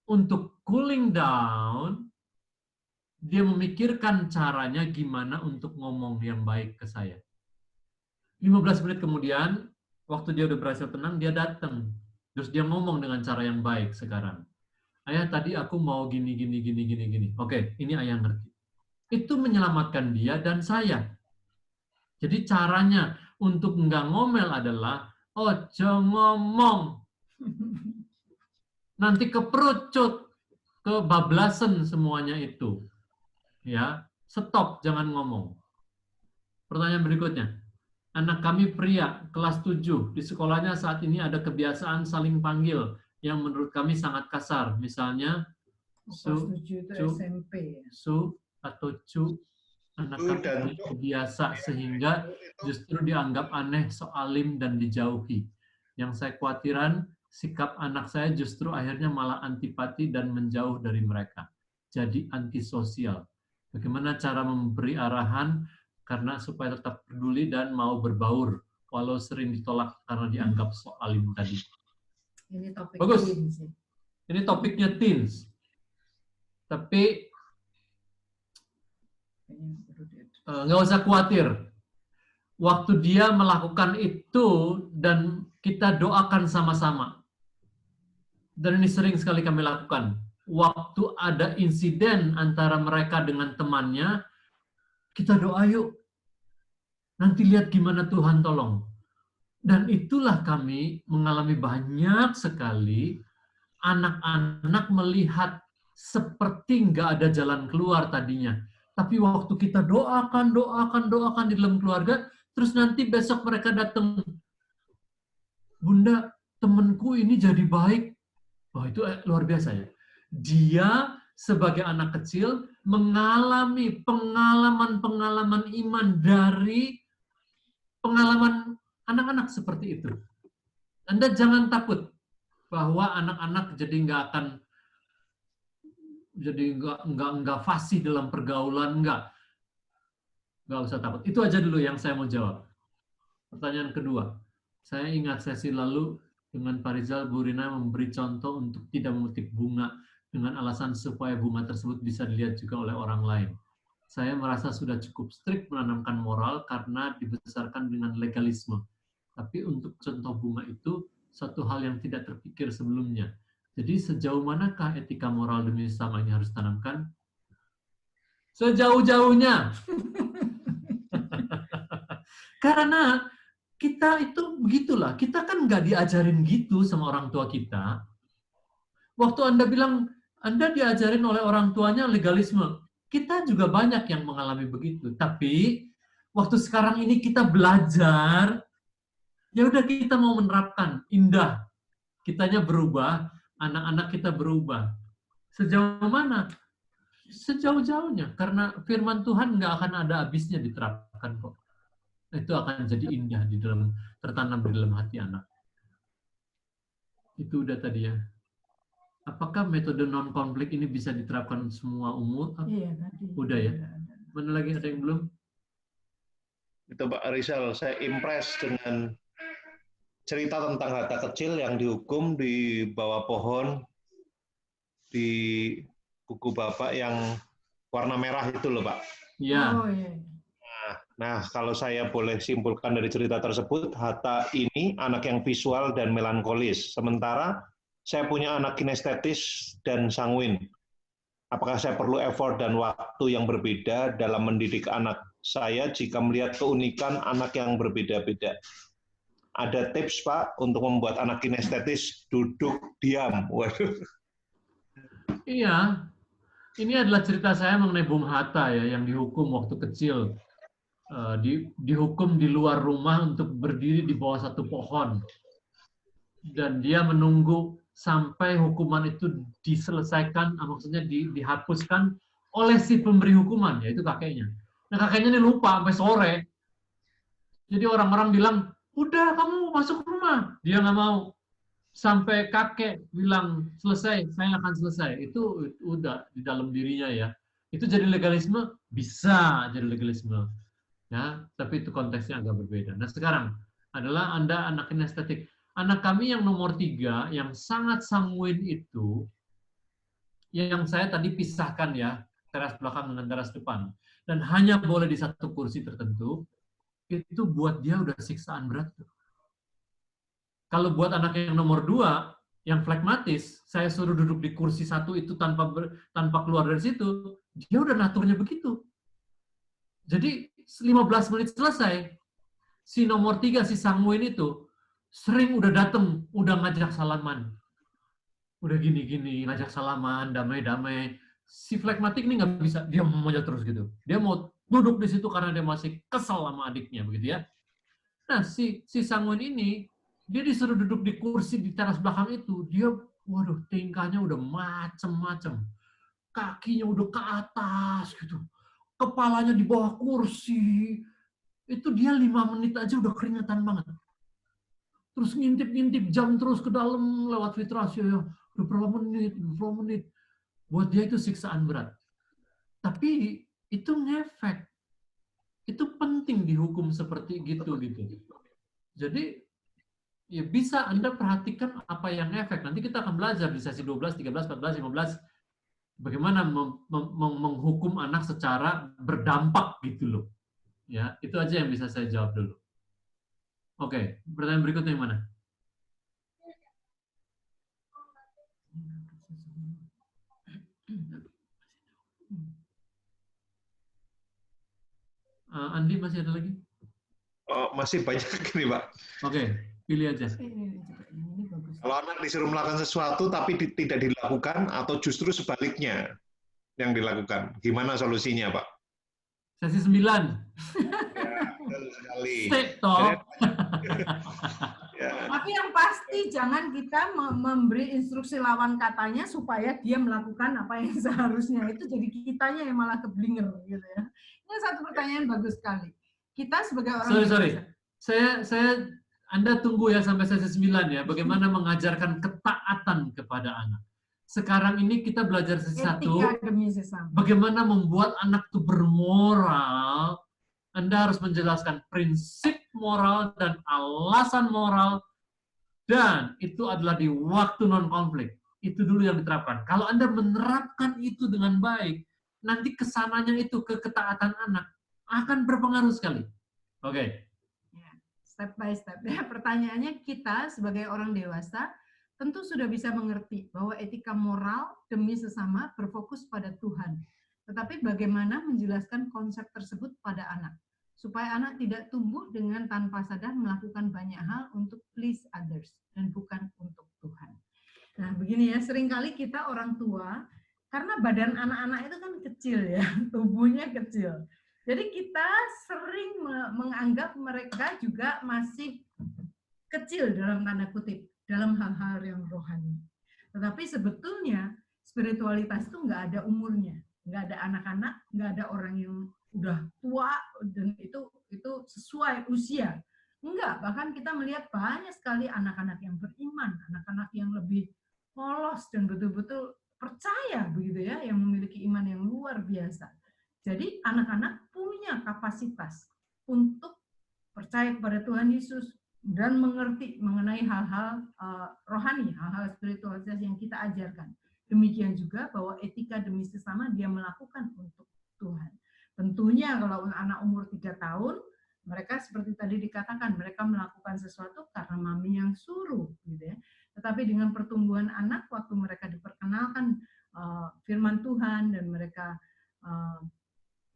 Untuk cooling down, dia memikirkan caranya gimana untuk ngomong yang baik ke saya. 15 menit kemudian, waktu dia udah berhasil tenang, dia datang. Terus dia ngomong dengan cara yang baik sekarang. Ayah, tadi aku mau gini. Oke, ini ayah ngerti. Itu menyelamatkan dia dan saya. Jadi caranya untuk nggak ngomel adalah, ojo ngomong. Nanti keperucut, kebablasan semuanya itu. Ya, stop, jangan ngomong. Pertanyaan berikutnya. Anak kami pria, kelas 7, di sekolahnya saat ini ada kebiasaan saling panggil yang menurut kami sangat kasar. Misalnya, su, SMP. Su, atau cu, anak kami biasa sehingga justru dianggap aneh, soalim, dan dijauhi. Yang saya khawatiran, sikap anak saya justru akhirnya malah antipati dan menjauh dari mereka. Jadi antisosial. Bagaimana cara memberi arahan karena supaya tetap peduli dan mau berbaur, walau sering ditolak karena dianggap soalim tadi. Ini topik Bagus. teens. Ini topiknya teens. Tapi nggak usah khawatir. Waktu dia melakukan itu dan kita doakan sama-sama. Dan ini sering sekali kami lakukan. Waktu ada insiden antara mereka dengan temannya, kita doa yuk. Nanti lihat gimana Tuhan tolong. Dan itulah kami mengalami banyak sekali anak-anak melihat seperti nggak ada jalan keluar tadinya. Tapi waktu kita doakan di dalam keluarga, terus nanti besok mereka datang, Bunda, temanku ini jadi baik. Wah, itu luar biasa ya. Dia sebagai anak kecil mengalami pengalaman-pengalaman iman dari pengalaman anak-anak seperti itu. Anda jangan takut bahwa anak-anak jadi nggak fasih dalam pergaulan, nggak usah takut. Itu aja dulu yang saya mau jawab. Pertanyaan kedua, saya ingat sesi lalu dengan Pak Rizal, Bu Rina memberi contoh untuk tidak memetik bunga dengan alasan supaya bunga tersebut bisa dilihat juga oleh orang lain. Saya merasa sudah cukup strikt menanamkan moral karena dibesarkan dengan legalisme. Tapi untuk contoh bunga itu satu hal yang tidak terpikir sebelumnya. Jadi sejauh manakah etika moral demi sesama ini harus tanamkan? Sejauh-jauhnya. Karena kita itu begitulah. Kita kan nggak diajarin gitu sama orang tua kita. Waktu Anda bilang, Anda diajarin oleh orang tuanya legalisme. Kita juga banyak yang mengalami begitu. Tapi waktu sekarang ini kita belajar, ya udah kita mau menerapkan. Indah. Kitanya berubah, anak-anak kita berubah. Sejauh mana? Sejauh-jauhnya. Karena firman Tuhan nggak akan ada habisnya diterapkan kok. Itu akan jadi indah tertanam di dalam hati anak. Itu udah tadi ya. Apakah metode non-konflik ini bisa diterapkan semua umur? Iya, tadi. Udah ya. Mana lagi, ada yang belum? Itu Pak Rizal, saya impress dengan cerita tentang Hatta kecil yang dihukum di bawah pohon di buku Bapak yang warna merah itu loh Pak. Iya. Oh iya. Nah, kalau saya boleh simpulkan dari cerita tersebut, Hatta ini anak yang visual dan melankolis. Sementara saya punya anak kinestetis dan sanguin. Apakah saya perlu effort dan waktu yang berbeda dalam mendidik anak saya jika melihat keunikan anak yang berbeda-beda? Ada tips, Pak, untuk membuat anak kinestetis duduk diam? Waduh. Iya. Ini adalah cerita saya mengenai Bung Hatta ya, yang dihukum waktu kecil. Dihukum di luar rumah untuk berdiri di bawah satu pohon. Dan dia menunggu sampai hukuman itu diselesaikan, maksudnya dihapuskan oleh si pemberi hukuman, yaitu kakeknya. Nah, kakeknya ini lupa sampai sore. Jadi orang-orang bilang, udah kamu masuk rumah. Dia nggak mau. Sampai kakek bilang, selesai, saya akan selesai. Itu udah di dalam dirinya ya. Itu jadi legalisme? Bisa jadi legalisme. Ya, tapi itu konteksnya agak berbeda. Nah, sekarang adalah Anda anak kinestetik. Anak kami yang nomor 3, yang sangat sanguin itu, yang saya tadi pisahkan ya, teras belakang dengan teras depan, dan hanya boleh di satu kursi tertentu, itu buat dia udah siksaan berat. Kalau buat anak yang nomor 2, yang flekmatis, saya suruh duduk di kursi satu itu tanpa keluar dari situ, dia udah naturnya begitu. Jadi 15 menit selesai, si nomor 3, si sanguin itu, sering udah dateng, udah ngajak salaman. Udah gini-gini, ngajak salaman, damai-damai. Si flekmatik ini nggak bisa, dia mau aja terus gitu. Dia mau duduk di situ karena dia masih kesel sama adiknya, begitu ya. Nah, si sanguin ini, dia disuruh duduk di kursi di teras belakang itu, dia, waduh, tingkahnya udah macem-macem. Kakinya udah ke atas, gitu. Kepalanya di bawah kursi. Itu dia 5 menit aja udah keringetan banget. Terus ngintip-ngintip jam terus ke dalam lewat filtrasi ya. Udah berapa menit. Buat dia itu siksaan berat. Tapi itu ngefek. Itu penting dihukum seperti gitu. Jadi ya bisa Anda perhatikan apa yang efek. Nanti kita akan belajar di sesi 12, 13, 14, 15 bagaimana menghukum anak secara berdampak gitu loh. Ya, itu aja yang bisa saya jawab dulu. Oke, pertanyaan berikutnya yang mana? Andi masih ada lagi? Oh, masih banyak nih, Pak. Oke, pilih aja. Kalau anak disuruh melakukan sesuatu tapi tidak dilakukan atau justru sebaliknya yang dilakukan, gimana solusinya, Pak? Sesi 9. Ya, betul sekali. Ya. Tapi yang pasti jangan kita memberi instruksi lawan katanya supaya dia melakukan apa yang seharusnya. Itu jadi kitanya yang malah keblinger gitu ya. Ini satu pertanyaan bagus sekali. Kita sebagai orang sorry. Saya Anda tunggu ya sampai sesi 9 ya. Bagaimana mengajarkan ketaatan kepada anak. Sekarang ini kita belajar sesi 1. Bagaimana membuat anak itu bermoral. Anda harus menjelaskan prinsip moral dan alasan moral, dan itu adalah di waktu non-konflik. Itu dulu yang diterapkan. Kalau Anda menerapkan itu dengan baik, nanti kesananya itu ke ketaatan anak akan berpengaruh sekali. Oke. Step by step. Ya, pertanyaannya kita sebagai orang dewasa tentu sudah bisa mengerti bahwa etika moral demi sesama berfokus pada Tuhan. Tetapi bagaimana menjelaskan konsep tersebut pada anak? Supaya anak tidak tumbuh dengan tanpa sadar melakukan banyak hal untuk please others dan bukan untuk Tuhan. Nah, begini ya, seringkali kita orang tua, karena badan anak-anak itu kan kecil ya, tubuhnya kecil. Jadi kita sering menganggap mereka juga masih kecil dalam tanda kutip, dalam hal-hal yang rohani. Tetapi sebetulnya spiritualitas itu nggak ada umurnya, nggak ada anak-anak, nggak ada orang yang udah tua dan itu sesuai usia. Enggak, bahkan kita melihat banyak sekali anak-anak yang beriman, anak-anak yang lebih polos dan betul-betul percaya begitu ya, yang memiliki iman yang luar biasa. Jadi anak-anak punya kapasitas untuk percaya kepada Tuhan Yesus dan mengerti mengenai hal-hal rohani, hal-hal spiritualitas yang kita ajarkan. Demikian juga bahwa etika demi sesama dia melakukan untuk Tuhan. Tentunya kalau anak umur 3 tahun, mereka seperti tadi dikatakan, mereka melakukan sesuatu karena mami yang suruh, gitu ya. Tetapi dengan pertumbuhan anak, waktu mereka diperkenalkan firman Tuhan dan mereka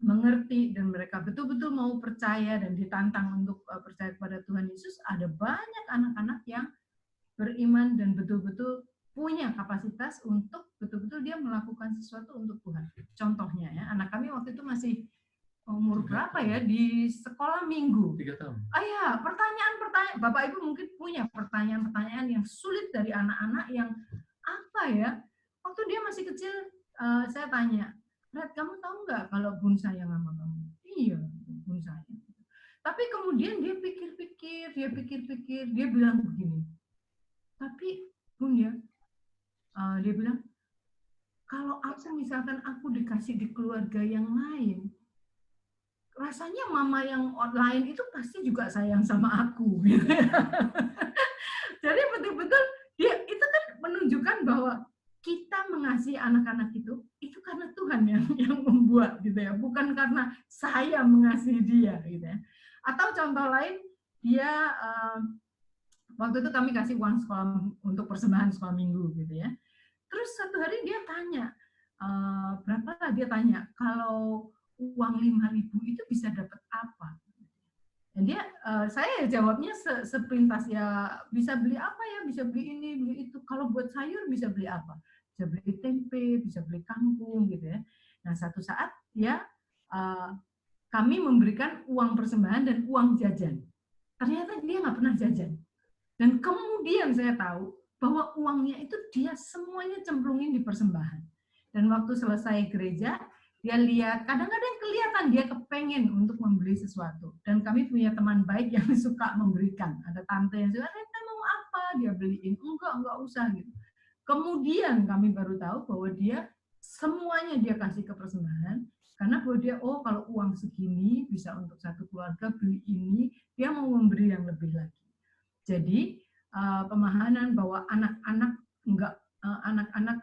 mengerti dan mereka betul-betul mau percaya dan ditantang untuk percaya kepada Tuhan Yesus, ada banyak anak-anak yang beriman dan betul-betul punya kapasitas untuk betul-betul dia melakukan sesuatu untuk Tuhan. Contohnya ya, anak kami waktu itu masih umur berapa ya, di sekolah minggu. 3 tahun. Ya, pertanyaan-pertanyaan, Bapak Ibu mungkin punya pertanyaan-pertanyaan yang sulit dari anak-anak yang apa ya, waktu dia masih kecil, saya tanya, Red, kamu tahu nggak kalau bun sayang sama kamu? Iya, bun sayang. Tapi kemudian dia pikir-pikir, dia bilang begini, tapi bun ya, dia bilang, kalau aku misalkan aku dikasih di keluarga yang lain, rasanya mama yang lain itu pasti juga sayang sama aku. Jadi betul-betul dia itu kan menunjukkan bahwa kita mengasihi anak-anak itu karena Tuhan yang membuat gitu ya, bukan karena saya mengasihi dia gitu ya. Atau contoh lain, dia waktu itu kami kasih uang sekolah untuk persembahan sekolah minggu gitu ya. Terus satu hari dia tanya, berapa lah dia tanya, kalau uang 5.000 itu bisa dapat apa? Dan dia, saya jawabnya sepintas ya, bisa beli apa ya, bisa beli ini, beli itu. Kalau buat sayur bisa beli apa? Bisa beli tempe, bisa beli kangkung gitu ya. Nah satu saat ya kami memberikan uang persembahan dan uang jajan. Ternyata dia nggak pernah jajan. Dan kemudian saya tahu bahwa uangnya itu dia semuanya cemplungin di persembahan. Dan waktu selesai gereja, dia lihat, kadang-kadang kelihatan dia kepengen untuk membeli sesuatu. Dan kami punya teman baik yang suka memberikan. Ada tante yang suka, Rita mau apa? Dia beliin. Enggak usah gitu. Kemudian kami baru tahu bahwa dia semuanya dia kasih ke persembahan. Karena bahwa dia, oh kalau uang segini bisa untuk satu keluarga beli ini, dia mau memberi yang lebih lagi. Jadi pemahaman bahwa anak-anak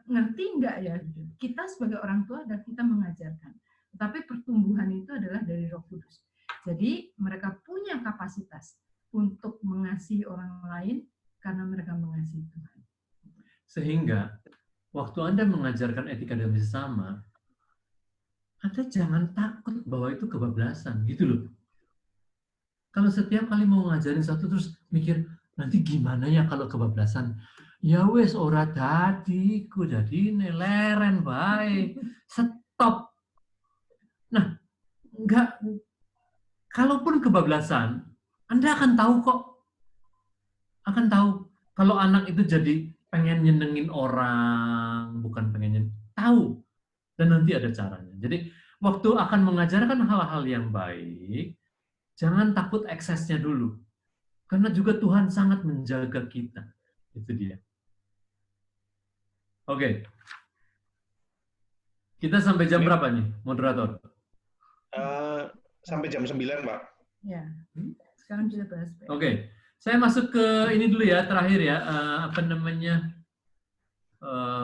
ngerti enggak ya, kita sebagai orang tua dan kita mengajarkan, tetapi pertumbuhan itu adalah dari Roh Kudus. Jadi mereka punya kapasitas untuk mengasihi orang lain karena mereka mengasihi Tuhan. Sehingga waktu Anda mengajarkan etika dan sesama, Anda jangan takut bahwa itu kebablasan gitu loh. Kalau setiap kali mau ngajarin satu terus mikir, nanti gimana ya kalau kebablasan? Ya wes ora dadi, ku jadi leren bae. Stop. Nah, enggak, kalaupun kebablasan, Anda akan tahu kok. Akan tahu. Kalau anak itu jadi pengen nyenengin orang, bukan pengen tahu. Dan nanti ada caranya. Jadi, waktu akan mengajarkan hal-hal yang baik, jangan takut eksesnya dulu. Karena juga Tuhan sangat menjaga kita. Itu dia. Oke. Kita sampai jam berapa nih, moderator? Sampai jam 9, Pak. Ya. Sekarang kita bahas. Oke. Saya masuk ke ini dulu ya, terakhir ya.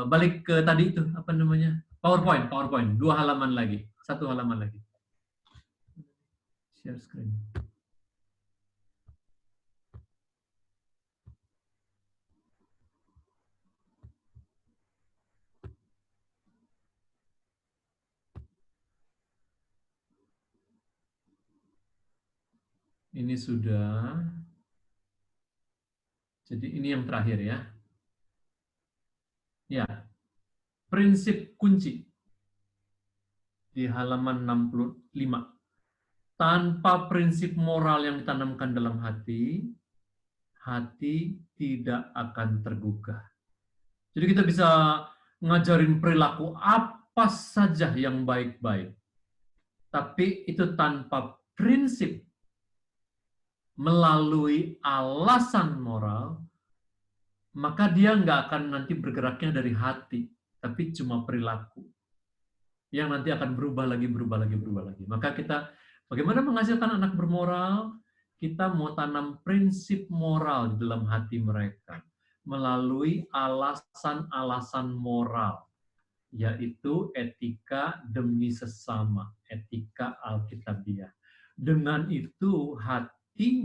Balik ke tadi itu, PowerPoint. 2 halaman lagi. 1 halaman lagi. Share screen. Ini sudah. Jadi ini yang terakhir ya. Ya. Prinsip kunci. Di halaman 65. Tanpa prinsip moral yang ditanamkan dalam hati, hati tidak akan tergugah. Jadi kita bisa ngajarin perilaku apa saja yang baik-baik. Tapi itu tanpa prinsip melalui alasan moral, maka dia nggak akan nanti bergeraknya dari hati, tapi cuma perilaku. yang nanti akan berubah lagi. Maka kita bagaimana menghasilkan anak bermoral? Kita mau tanam prinsip moral di dalam hati mereka melalui alasan-alasan moral, yaitu etika demi sesama, etika Alkitabiah. Dengan itu hati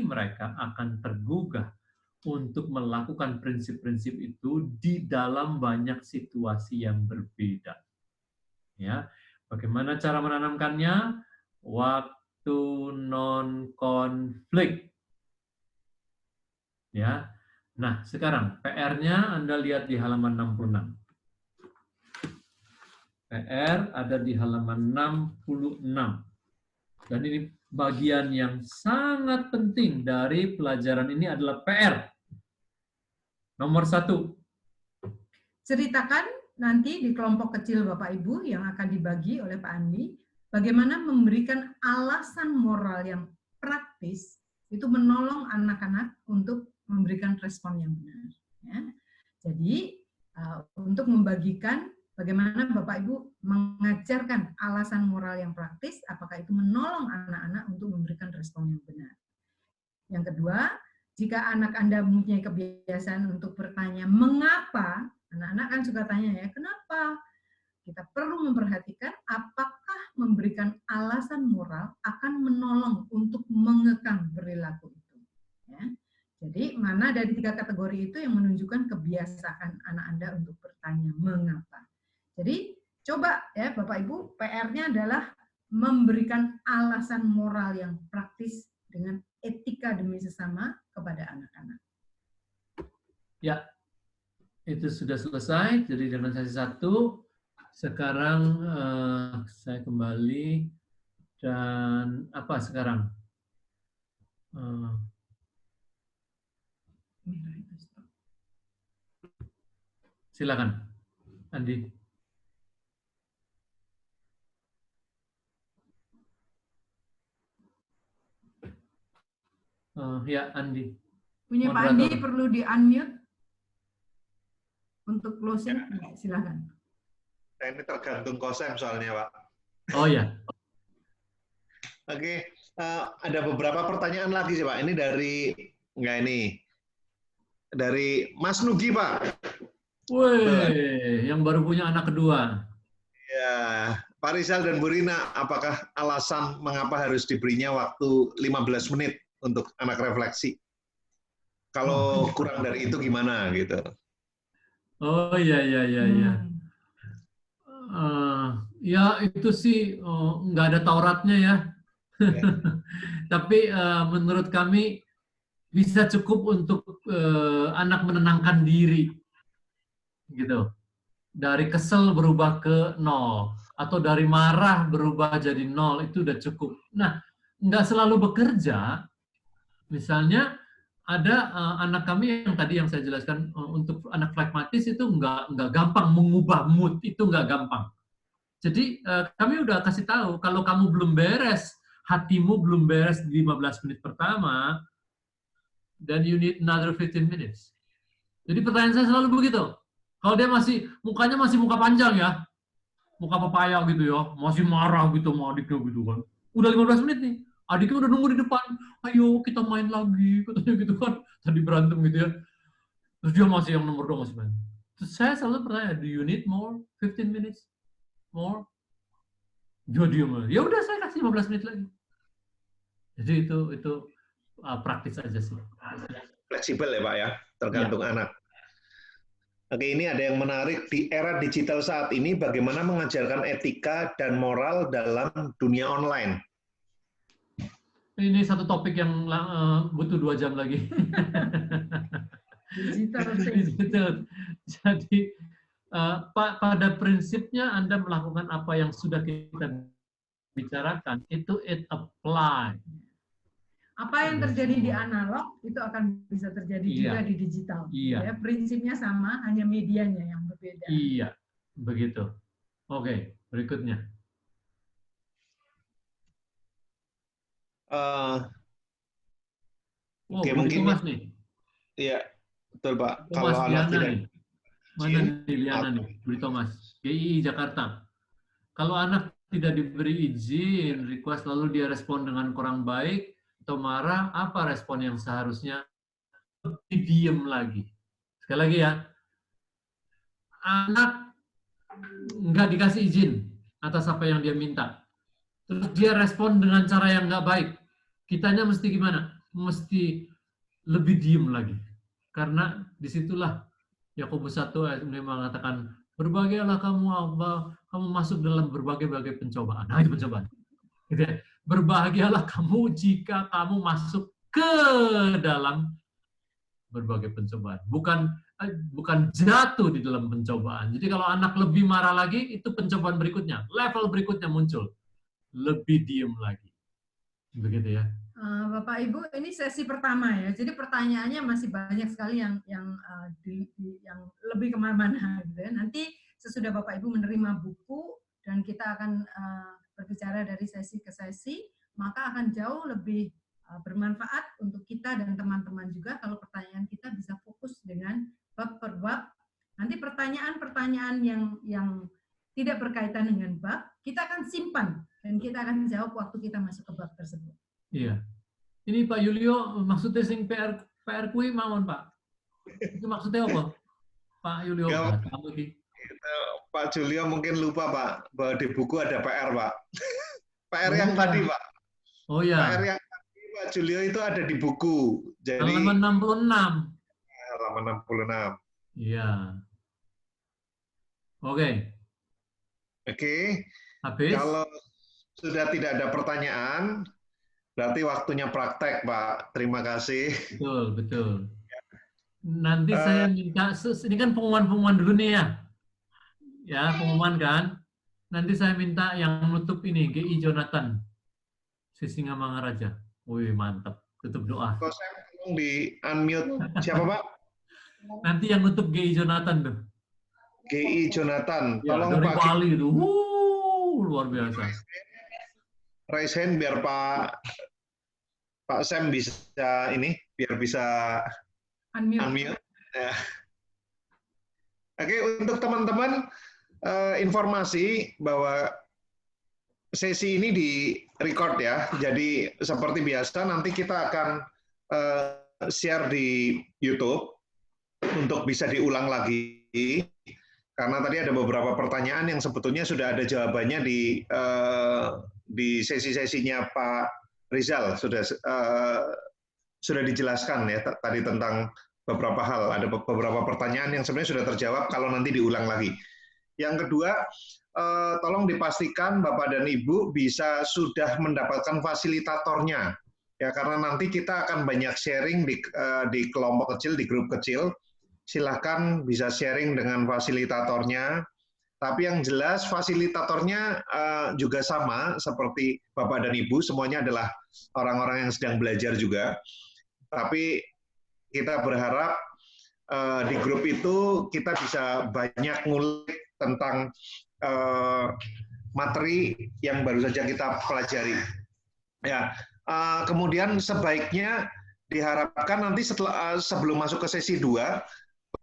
mereka akan tergugah untuk melakukan prinsip-prinsip itu di dalam banyak situasi yang berbeda. Ya, bagaimana cara menanamkannya? Waktu non-konflik. Ya. Nah, sekarang PR-nya Anda lihat di halaman 66. PR ada di halaman 66. Dan ini bagian yang sangat penting dari pelajaran ini adalah PR. Nomor 1. Ceritakan nanti di kelompok kecil Bapak Ibu yang akan dibagi oleh Pak Andi, bagaimana memberikan alasan moral yang praktis itu menolong anak-anak untuk memberikan respon yang benar. Ya. Jadi untuk membagikan bagaimana Bapak Ibu mengajarkan alasan moral yang praktis, apakah itu menolong anak-anak untuk memberikan respon yang benar. Yang kedua, jika anak Anda mempunyai kebiasaan untuk bertanya mengapa, anak-anak kan suka tanya ya, kenapa? Kita perlu memperhatikan apakah memberikan alasan moral akan menolong untuk mengekang perilaku itu. Ya. Jadi mana dari 3 kategori itu yang menunjukkan kebiasaan anak Anda untuk bertanya mengapa. Jadi coba ya Bapak Ibu, PR-nya adalah memberikan alasan moral yang praktis dengan etika demi sesama kepada anak-anak. Ya, itu sudah selesai. Jadi dengan sesi 1, sekarang saya kembali dan apa sekarang? Silakan, Andi. Ya, Andi. Punya Pak Andi perlu di-unmute untuk closing. Ya, silakan. Ini tergantung konsep soalnya, Pak. Oh ya. Oke, ada beberapa pertanyaan lagi sih, Pak. Ini dari Mas Nugi, Pak. Wih, yang baru punya anak kedua. Ya, Pak Rizal dan Bu Rina, apakah alasan mengapa harus diberinya waktu 15 menit untuk anak refleksi? Kalau kurang dari itu gimana gitu? Oh iya. Ya itu sih nggak ada Tauratnya ya. Tapi menurut kami bisa cukup untuk anak menenangkan diri, gitu. Dari kesel berubah ke 0, atau dari marah berubah jadi 0, itu udah cukup. Nah, nggak selalu bekerja. Misalnya ada anak kami yang tadi yang saya jelaskan untuk anak flekmatis itu nggak gampang mengubah mood, itu nggak gampang. Jadi kami udah kasih tahu kalau kamu belum beres, hatimu belum beres di 15 menit pertama, then you need another 15 minutes. Jadi pertanyaan saya selalu begitu. Kalau dia mukanya masih muka panjang ya, muka pepaya gitu ya, masih marah gitu sama adiknya gitu kan. Udah 15 menit nih, adiknya udah nunggu di depan, ayo kita main lagi, katanya gitu kan. Tadi berantem gitu ya. Terus dia masih yang nomor 2 masih main. Terus saya selalu bertanya, do you need more 15 minutes? More? Dia diam. Ya udah saya kasih 15 menit lagi. Jadi itu praktis aja sih. Fleksibel ya Pak ya, tergantung anak. Oke, ini ada yang menarik. Di era digital saat ini, bagaimana mengajarkan etika dan moral dalam dunia online? Ini satu topik yang butuh 2 jam lagi. Digital. Jadi, pada prinsipnya Anda melakukan apa yang sudah kita bicarakan, itu it apply. Apa yang terjadi di analog itu akan bisa terjadi juga di digital. Iya. Ya, prinsipnya sama, hanya medianya yang berbeda. Iya, begitu. Oke, berikutnya. Oke, mungkin Thomas nih. Iya, betul Pak. Thomas kalau Liana anak tidak nih. Mana nih Liana nih? Beli Thomas. GII Jakarta. Kalau anak tidak diberi izin, request lalu dia respon dengan kurang baik atau marah, apa respon yang seharusnya? Lebih diem lagi. Sekali lagi ya, anak nggak dikasih izin atas apa yang dia minta. Terus dia respon dengan cara yang nggak baik. Kitanya mesti gimana? Mesti lebih diem lagi. Karena disitulah Yakobus 1 ayat 5 mengatakan, berbahagialah kamu Allah, kamu masuk dalam berbagai-bagai pencobaan. Nah, itu pencobaan. Gitu ya. Berbahagialah kamu jika kamu masuk ke dalam berbagai pencobaan. Bukan jatuh di dalam pencobaan. Jadi kalau anak lebih marah lagi, itu pencobaan berikutnya. Level berikutnya muncul. Lebih diem lagi. Begitu ya. Bapak Ibu, ini sesi pertama ya. Jadi pertanyaannya masih banyak sekali yang lebih kemana-mana gitu ya. Nanti sesudah Bapak Ibu menerima buku dan kita akan berbicara dari sesi ke sesi, maka akan jauh lebih bermanfaat untuk kita dan teman-teman juga kalau pertanyaan kita bisa fokus dengan bab per bab. Nanti pertanyaan-pertanyaan yang tidak berkaitan dengan bab, kita akan simpan dan kita akan jawab waktu kita masuk ke bab tersebut. Iya. Ini Pak Yulio maksudnya sing PR kui mawon Pak. Itu maksudnya apa? Pak Yulio. Pak Julio mungkin lupa Pak bahwa di buku ada PR Pak. PR yang tadi Pak. Oh ya. PR yang tadi Pak Julio itu ada di buku. Jadi halaman 66. Halaman 66. Iya. Oke. Oke. Habis. Kalau sudah tidak ada pertanyaan, berarti waktunya praktek, Pak. Terima kasih. Betul, betul. Nanti saya minta, ini kan pengumuman dulu nih ya. Ya, pengumuman kan. Nanti saya minta yang nutup ini, GI Jonathan. Sisingamangaraja. Wih, mantap. Tutup doa. Kok saya tolong di unmute. Siapa, Pak? Nanti yang nutup GI Jonathan tuh. GI Jonathan. Tolong ya, dari Pak. Bali itu. Luar biasa. Raise hand biar Pak Sam bisa ini, biar bisa unmute. Ya. Oke, untuk teman-teman informasi bahwa sesi ini di record ya. Jadi seperti biasa nanti kita akan share di YouTube untuk bisa diulang lagi. Karena tadi ada beberapa pertanyaan yang sebetulnya sudah ada jawabannya di sesi-sesinya Pak Rizal, sudah dijelaskan ya tadi tentang beberapa hal. Ada beberapa pertanyaan yang sebenarnya sudah terjawab kalau nanti diulang lagi. Yang kedua, tolong dipastikan Bapak dan Ibu bisa sudah mendapatkan fasilitatornya. Ya, karena nanti kita akan banyak sharing di kelompok kecil, di grup kecil. Silahkan bisa sharing dengan fasilitatornya. Tapi yang jelas fasilitatornya juga sama seperti Bapak dan Ibu, semuanya adalah orang-orang yang sedang belajar juga. Tapi kita berharap di grup itu kita bisa banyak ngulik tentang materi yang baru saja kita pelajari. Ya, kemudian sebaiknya diharapkan nanti sebelum masuk ke sesi 2,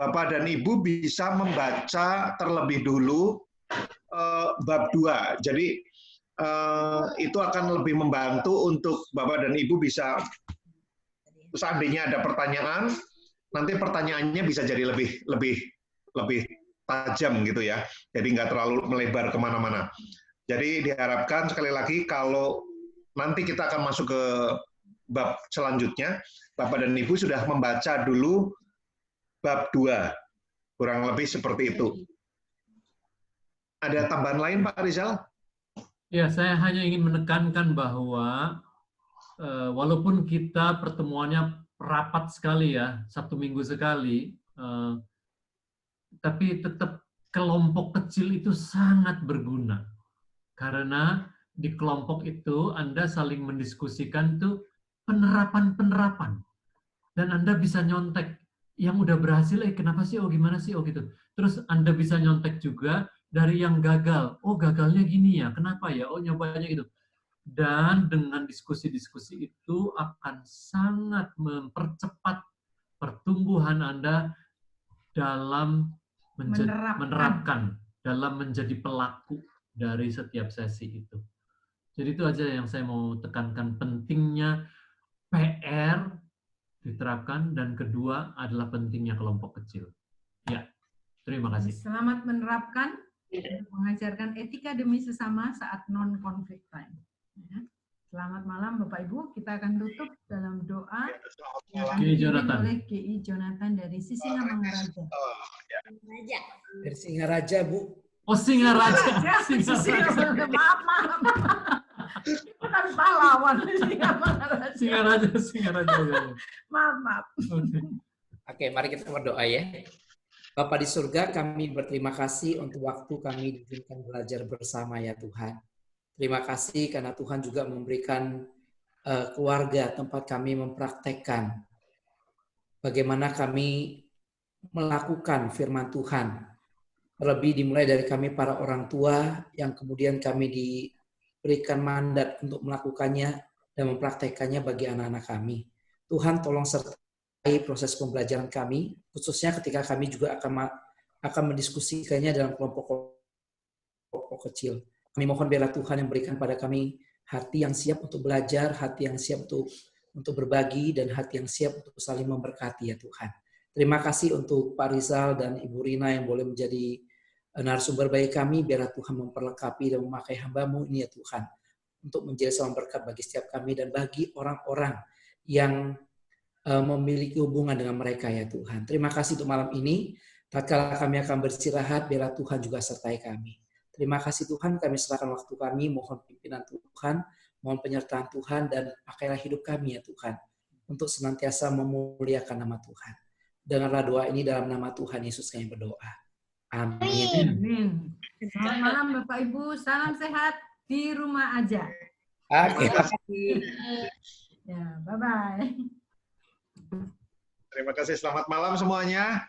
Bapak dan Ibu bisa membaca terlebih dulu bab 2. Jadi itu akan lebih membantu untuk Bapak dan Ibu bisa, seandainya ada pertanyaan, nanti pertanyaannya bisa jadi lebih tajam gitu ya. Jadi nggak terlalu melebar kemana-mana. Jadi diharapkan sekali lagi kalau nanti kita akan masuk ke bab selanjutnya, Bapak dan Ibu sudah membaca dulu bab 2, kurang lebih seperti itu. Ada tambahan lain Pak Rizal? Ya, saya hanya ingin menekankan bahwa walaupun kita pertemuannya rapat sekali ya, 1 minggu sekali, tapi tetap kelompok kecil itu sangat berguna. Karena di kelompok itu Anda saling mendiskusikan tuh penerapan-penerapan. Dan Anda bisa nyontek yang udah berhasil, kenapa sih, gimana sih, gitu. Terus Anda bisa nyontek juga dari yang gagal. Gagalnya gini ya, kenapa ya, nyobanya gitu. Dan dengan diskusi-diskusi itu akan sangat mempercepat pertumbuhan Anda dalam menerapkan, dalam menjadi pelaku. dari setiap sesi itu. Jadi itu aja yang saya mau tekankan, pentingnya PR diterapkan, dan kedua adalah pentingnya kelompok kecil. Ya, terima kasih. Selamat menerapkan mengajarkan etika demi sesama saat non-conflict time. Ya. Selamat malam Bapak Ibu, kita akan tutup dalam doa yang akan dipimpin oleh GI Jonathan dari Sisingamangaraja. Dari Singaraja, Bu. Oh, Singaraja. Singaraja. Maaf. Bukan pahlawan Singaraja. Singaraja. Maaf. Oke, mari kita berdoa ya. Bapa di surga, kami berterima kasih untuk waktu kami diizinkan belajar bersama ya Tuhan. Terima kasih karena Tuhan juga memberikan keluarga tempat kami mempraktekkan bagaimana kami melakukan firman Tuhan. Terlebih dimulai dari kami para orang tua yang kemudian kami diberikan mandat untuk melakukannya dan mempraktekannya bagi anak-anak kami. Tuhan tolong sertai proses pembelajaran kami, khususnya ketika kami juga akan mendiskusikannya dalam kelompok kecil. Kami mohon biarlah Tuhan yang berikan pada kami hati yang siap untuk belajar, hati yang siap untuk berbagi, dan hati yang siap untuk saling memberkati ya Tuhan. Terima kasih untuk Pak Rizal dan Ibu Rina yang boleh menjadi narasumber bagi kami. Biarlah Tuhan memperlengkapi dan memakai hamba-Mu ini ya Tuhan, untuk menjadi seorang berkat bagi setiap kami dan bagi orang-orang yang memiliki hubungan dengan mereka ya Tuhan. Terima kasih untuk malam ini. Tatkala kami akan beristirahat, biarlah Tuhan juga sertai kami. Terima kasih Tuhan, kami serahkan waktu kami, mohon pimpinan Tuhan, mohon penyertaan Tuhan, dan pakailah hidup kami ya Tuhan, untuk senantiasa memuliakan nama Tuhan. Dengarlah doa ini dalam nama Tuhan Yesus kami berdoa. Amin. Selamat malam Bapak Ibu, salam sehat di rumah aja. Oke, terima kasih. Ya, bye-bye. Terima kasih, selamat malam semuanya.